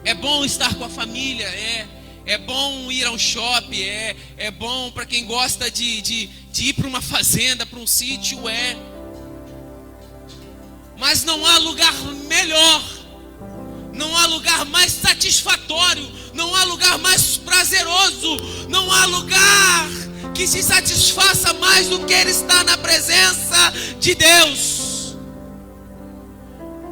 É bom estar com a família, é bom ir ao shopping, é bom para quem gosta de ir para uma fazenda, para um sítio, mas não há lugar melhor, não há lugar mais satisfatório, não há lugar mais prazeroso, não há lugar que se satisfaça mais do que ele estar na presença de Deus.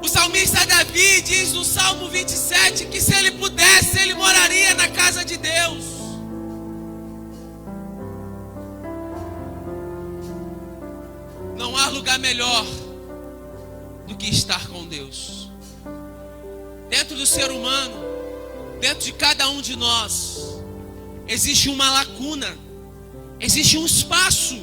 O salmista Davi diz no Salmo 27 que se ele pudesse, ele moraria na casa de Deus. Não há lugar melhor do que estar com Deus. Dentro do ser humano, dentro de cada um de nós, existe uma lacuna, existe um espaço.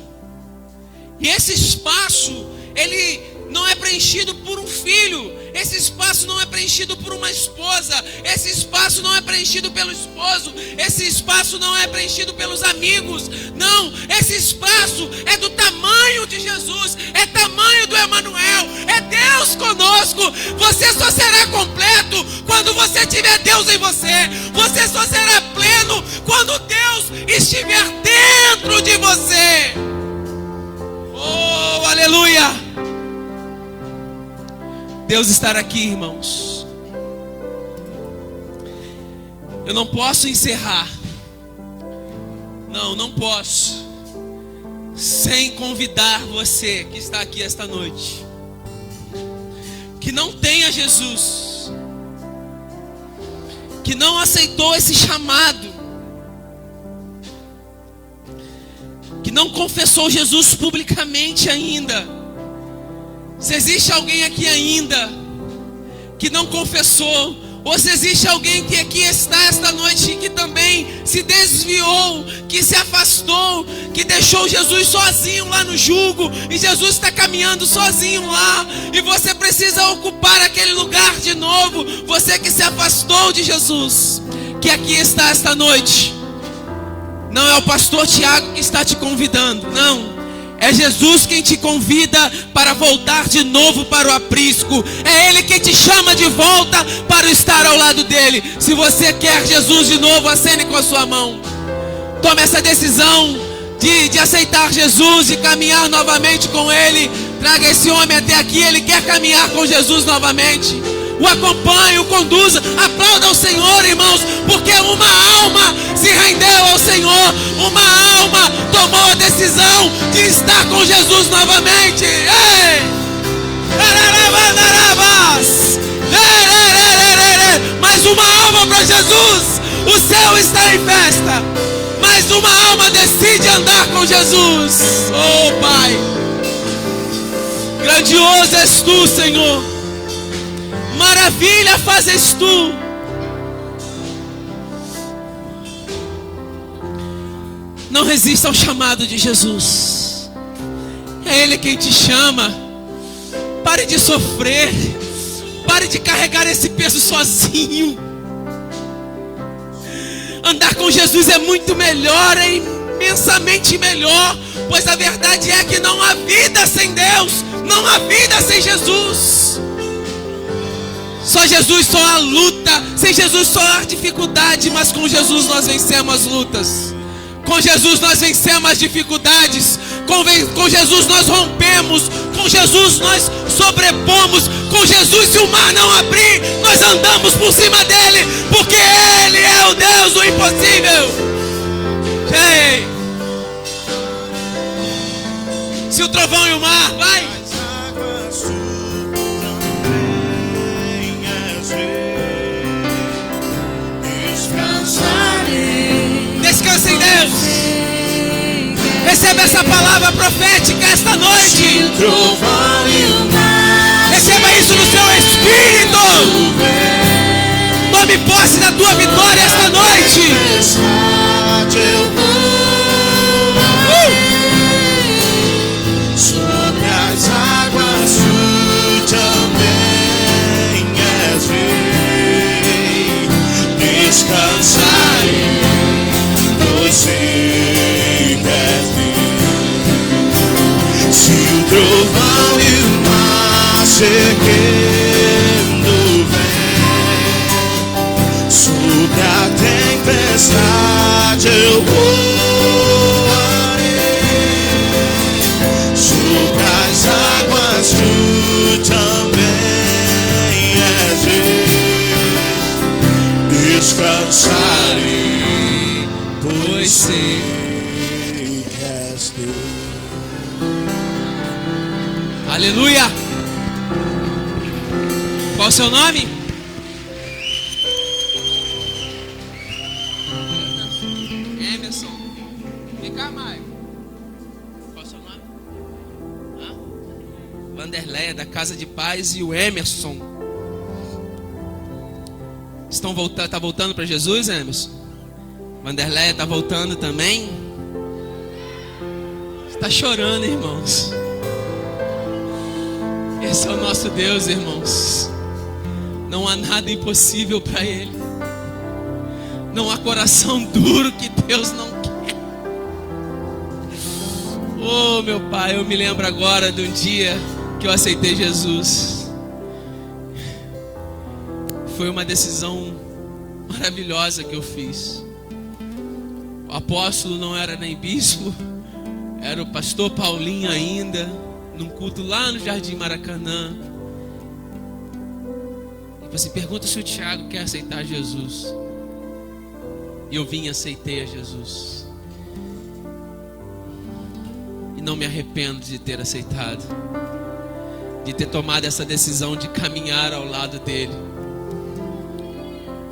E esse espaço, ele não é preenchido por um filho. Esse espaço não é preenchido por uma esposa. Esse espaço não é preenchido pelo esposo. Esse espaço não é preenchido pelos amigos. Não, esse espaço é do tamanho de Jesus, é tamanho do Emanuel, é Deus conosco. Você só será completo quando você tiver Deus em você. Você só será pleno quando Deus estiver dentro de você. Oh, aleluia! Deus estar aqui, irmãos. Eu não posso encerrar. Não posso sem convidar você que está aqui esta noite, que não tem a Jesus, que não aceitou esse chamado, que não confessou Jesus publicamente ainda. Se existe alguém aqui ainda que não confessou, ou se existe alguém que aqui está esta noite e que também se desviou, que se afastou, que deixou Jesus sozinho lá no jugo, e Jesus está caminhando sozinho lá, e você precisa ocupar aquele lugar de novo. Você que se afastou de Jesus, que aqui está esta noite, Não é o pastor Tiago que está te convidando, não. É Jesus quem te convida para voltar de novo para o aprisco. É Ele quem te chama de volta para estar ao lado dele. Se você quer Jesus de novo, acene com a sua mão. Tome essa decisão de aceitar Jesus e caminhar novamente com Ele. Traga esse homem até aqui, ele quer caminhar com Jesus novamente. O acompanhe, o conduza. Aplauda ao Senhor, irmãos, porque uma alma se rendeu ao Senhor. Uma alma tomou a decisão de estar com Jesus novamente. Ei! Mais uma alma para Jesus. O céu está em festa. Mais uma alma decide andar com Jesus. Oh, Pai, grandioso és tu, Senhor. Maravilha fazes tu. Não resista ao chamado de Jesus. É Ele quem te chama. Pare de sofrer. Pare de carregar esse peso sozinho. Andar com Jesus é muito melhor, é imensamente melhor. Pois a verdade é que não há vida sem Deus. Não há vida sem Jesus. Só Jesus, só há luta. Sem Jesus só há dificuldade. Mas com Jesus nós vencemos as lutas. Com Jesus nós vencemos as dificuldades. Com Jesus nós rompemos. Com Jesus nós sobrepomos. Com Jesus, se o mar não abrir, nós andamos por cima dele. Porque Ele é o Deus do impossível. Ei. Se o trovão e o mar, vai. Descansa em Deus. Receba essa palavra profética esta noite. Receba isso no seu espírito. Tome posse da tua vitória esta noite. Sobre as águas tu também és rei. Descansarei, pois sei que és Deus. Se o trovão e o mar seguindo vem, sobre a tempestade eu voarei. Sobre as águas tu também és rei. Descansarei, pois sei que és Deus. Aleluia. Qual o seu nome? Emerson. Vem cá, Maio. Qual o seu nome? Vanderleia, da Casa de Paz, e o Emerson. Estão voltando, tá voltando para Jesus, Emerson? Vanderleia está voltando também. Está chorando, irmãos. Esse é o nosso Deus, irmãos. Não há nada impossível para Ele. Não há coração duro que Deus não quer. Oh, meu Pai, eu me lembro agora de um dia que eu aceitei Jesus. Foi uma decisão maravilhosa que eu fiz. O apóstolo não era nem bispo, era o pastor Paulinho ainda, num culto lá no Jardim Maracanã. Ele falou assim: pergunta se o Tiago quer aceitar Jesus. E eu vim e aceitei a Jesus. E não me arrependo de ter aceitado, de ter tomado essa decisão de caminhar ao lado dele.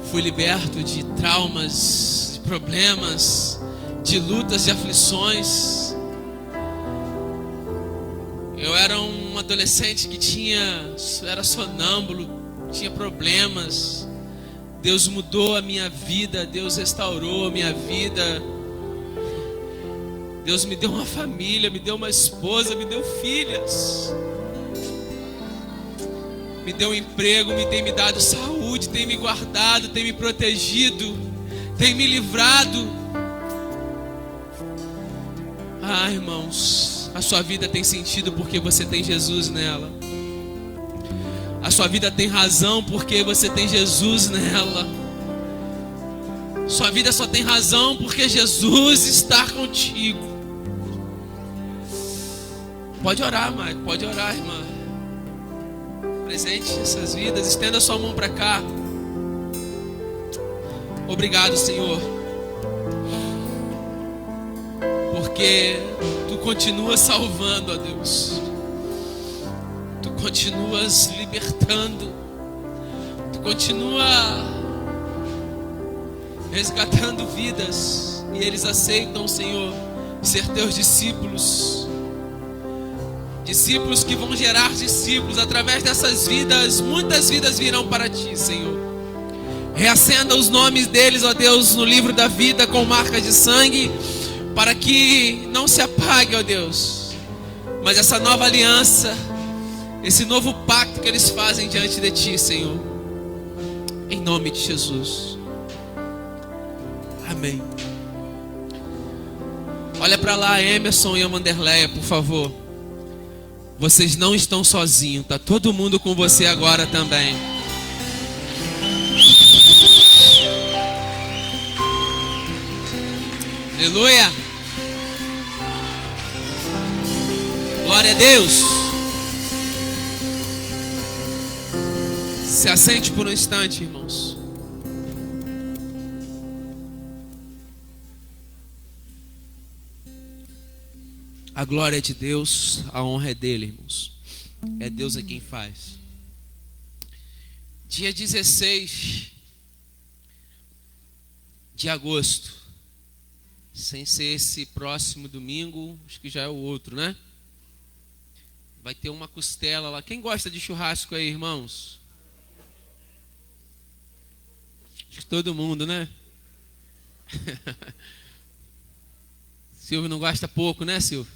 Fui liberto de traumas, de problemas, de lutas, de aflições. Eu era um adolescente que era sonâmbulo, tinha problemas. Deus mudou a minha vida, Deus restaurou a minha vida. Deus me deu uma família, me deu uma esposa, me deu filhas. Me deu um emprego, tem me dado saúde, tem me guardado, tem me protegido, tem me livrado. Ah, irmãos, a sua vida tem sentido porque você tem Jesus nela. A sua vida tem razão porque você tem Jesus nela. Sua vida só tem razão porque Jesus está contigo. Pode orar, Mike, pode orar, irmã. Presente essas vidas, estenda sua mão para cá. Obrigado, Senhor, porque Tu continuas salvando, ó Deus. Tu continuas libertando. Tu continua resgatando vidas. E eles aceitam, Senhor, ser Teus discípulos. Discípulos que vão gerar discípulos. Através dessas vidas, muitas vidas virão para Ti, Senhor. Reacenda os nomes deles, ó Deus, no livro da vida com marcas de sangue, para que não se apague, ó Deus, mas essa nova aliança, esse novo pacto que eles fazem diante de Ti, Senhor, em nome de Jesus. Amém. Olha para lá, Emerson e a Manderleia, por favor. Vocês não estão sozinhos, tá todo mundo com você agora também. Aleluia. Glória a Deus. Se assente por um instante, irmãos. A glória é de Deus, a honra é dele, irmãos. É Deus quem faz. Dia 16 de agosto, sem ser esse próximo domingo, acho que já é o outro, né? Vai ter uma costela lá. Quem gosta de churrasco aí, irmãos? Acho que todo mundo, né? Silvio não gosta pouco, né, Silvio?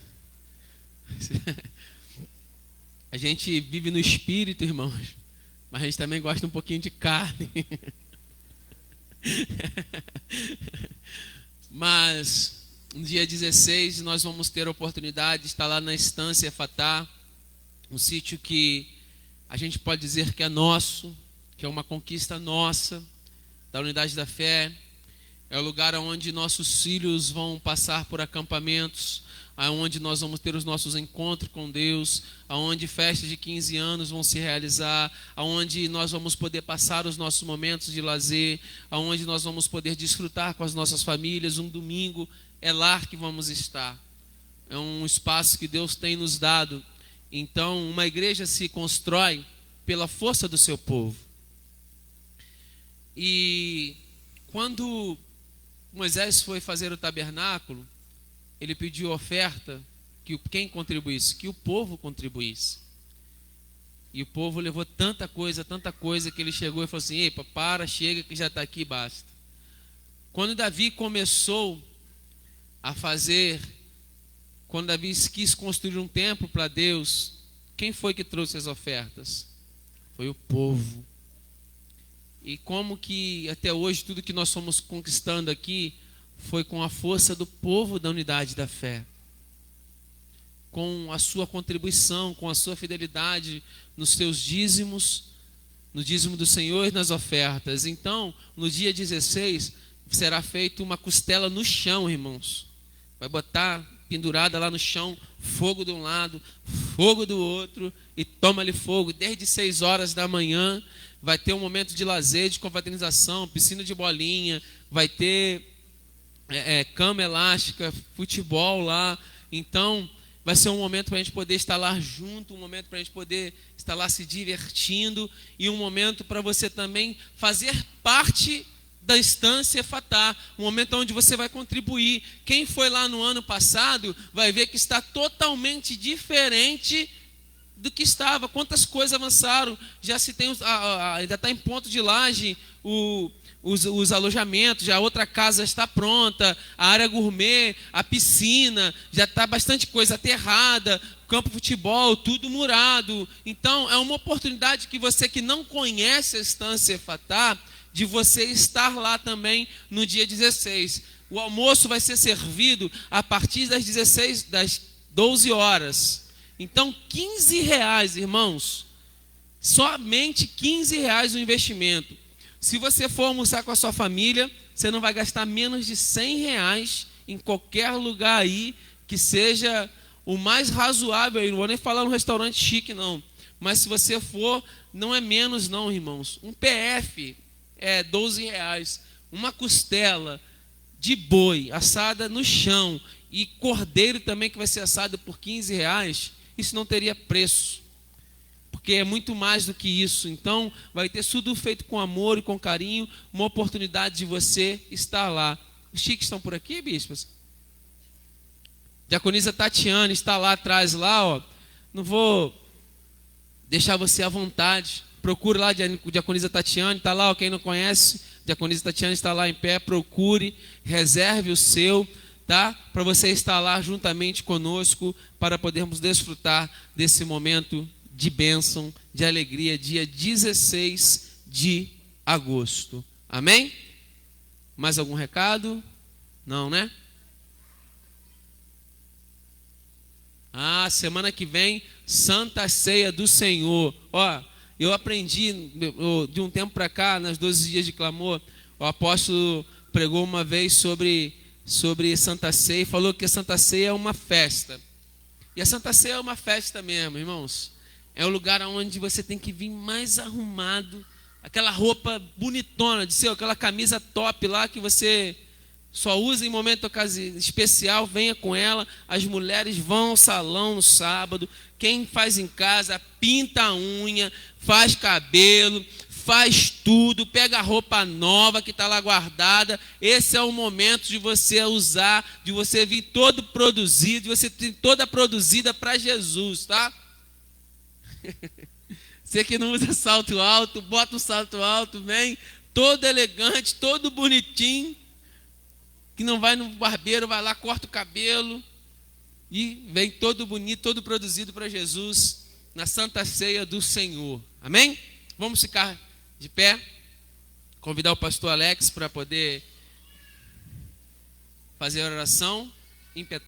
A gente vive no espírito, irmãos, mas a gente também gosta um pouquinho de carne. Mas no dia 16 nós vamos ter a oportunidade de estar lá na Estância Fatá, um sítio que a gente pode dizer que é nosso, que é uma conquista nossa, da Unidade da Fé. É o lugar onde nossos filhos vão passar por acampamentos, aonde nós vamos ter os nossos encontros com Deus, aonde festas de 15 anos vão se realizar, aonde nós vamos poder passar os nossos momentos de lazer, aonde nós vamos poder desfrutar com as nossas famílias. Um domingo é lá que vamos estar. É um espaço que Deus tem nos dado. Então, uma igreja se constrói pela força do seu povo. E quando Moisés foi fazer o tabernáculo, ele pediu oferta, que quem contribuísse? Que o povo contribuísse. E o povo levou tanta coisa, que ele chegou e falou assim: epa, para, chega que já está aqui, basta. Quando Davi começou a fazer, quando Davi quis construir um templo para Deus, quem foi que trouxe as ofertas? Foi o povo. E como que até hoje tudo que nós fomos conquistando aqui foi com a força do povo da Unidade da Fé, com a sua contribuição, com a sua fidelidade nos seus dízimos, no dízimo do Senhor e nas ofertas. Então, no dia 16, será feita uma costela no chão, irmãos. Vai botar pendurada lá no chão, fogo de um lado, fogo do outro, e toma-lhe fogo. Desde 6 horas da manhã, vai ter um momento de lazer, de confraternização, piscina de bolinha, vai ter cama elástica, futebol lá. Então vai ser um momento para a gente poder estar lá junto, um momento para a gente poder estar lá se divertindo, e um momento para você também fazer parte da Estância Fatá, um momento onde você vai contribuir. Quem foi lá no ano passado vai ver que está totalmente diferente do que estava. Quantas coisas avançaram, já se tem, ainda está em ponto de laje os alojamentos, já a outra casa está pronta, a área gourmet, a piscina, já está bastante coisa aterrada, campo de futebol, tudo murado. Então é uma oportunidade que você que não conhece a Estância Fatá, de você estar lá também no dia 16. O almoço vai ser servido a partir das 12 horas. Então, R$15, irmãos. Somente R$15 o investimento. Se você for almoçar com a sua família, você não vai gastar menos de R$100 em qualquer lugar aí que seja o mais razoável. Eu não vou nem falar um restaurante chique, não. Mas se você for, não é menos não, irmãos. Um PF é R$12. Uma costela de boi assada no chão e cordeiro também que vai ser assado por R$15, isso não teria preço. Porque é muito mais do que isso. Então, vai ter tudo feito com amor e com carinho, uma oportunidade de você estar lá. Os chiques estão por aqui, bispas? Diaconisa Tatiane está lá atrás, lá, ó. Não vou deixar você à vontade. Procure lá a Diaconisa Tatiane, está lá, ó, quem não conhece, Diaconisa Tatiane está lá em pé, procure, reserve o seu, tá? Para você estar lá juntamente conosco, para podermos desfrutar desse momento de bênção, de alegria, dia 16 de agosto. Amém? Mais algum recado? Não, né? Semana que vem, Santa Ceia do Senhor. Ó, eu aprendi de um tempo para cá, nas 12 dias de clamor, o apóstolo pregou uma vez sobre Santa Ceia e falou que a Santa Ceia é uma festa. E a Santa Ceia é uma festa mesmo, irmãos. É o lugar onde você tem que vir mais arrumado, aquela roupa bonitona de seu, aquela camisa top lá que você só usa em momento especial, venha com ela. As mulheres vão ao salão no sábado, quem faz em casa, pinta a unha, faz cabelo, faz tudo, pega a roupa nova que está lá guardada. Esse é o momento de você usar, de você vir todo produzido, de você ter toda produzida para Jesus, tá? Você que não usa salto alto, bota um salto alto, vem todo elegante, todo bonitinho, que não vai no barbeiro, vai lá, corta o cabelo e vem todo bonito, todo produzido para Jesus na Santa Ceia do Senhor. Amém? Vamos ficar de pé, convidar o pastor Alex para poder fazer a oração.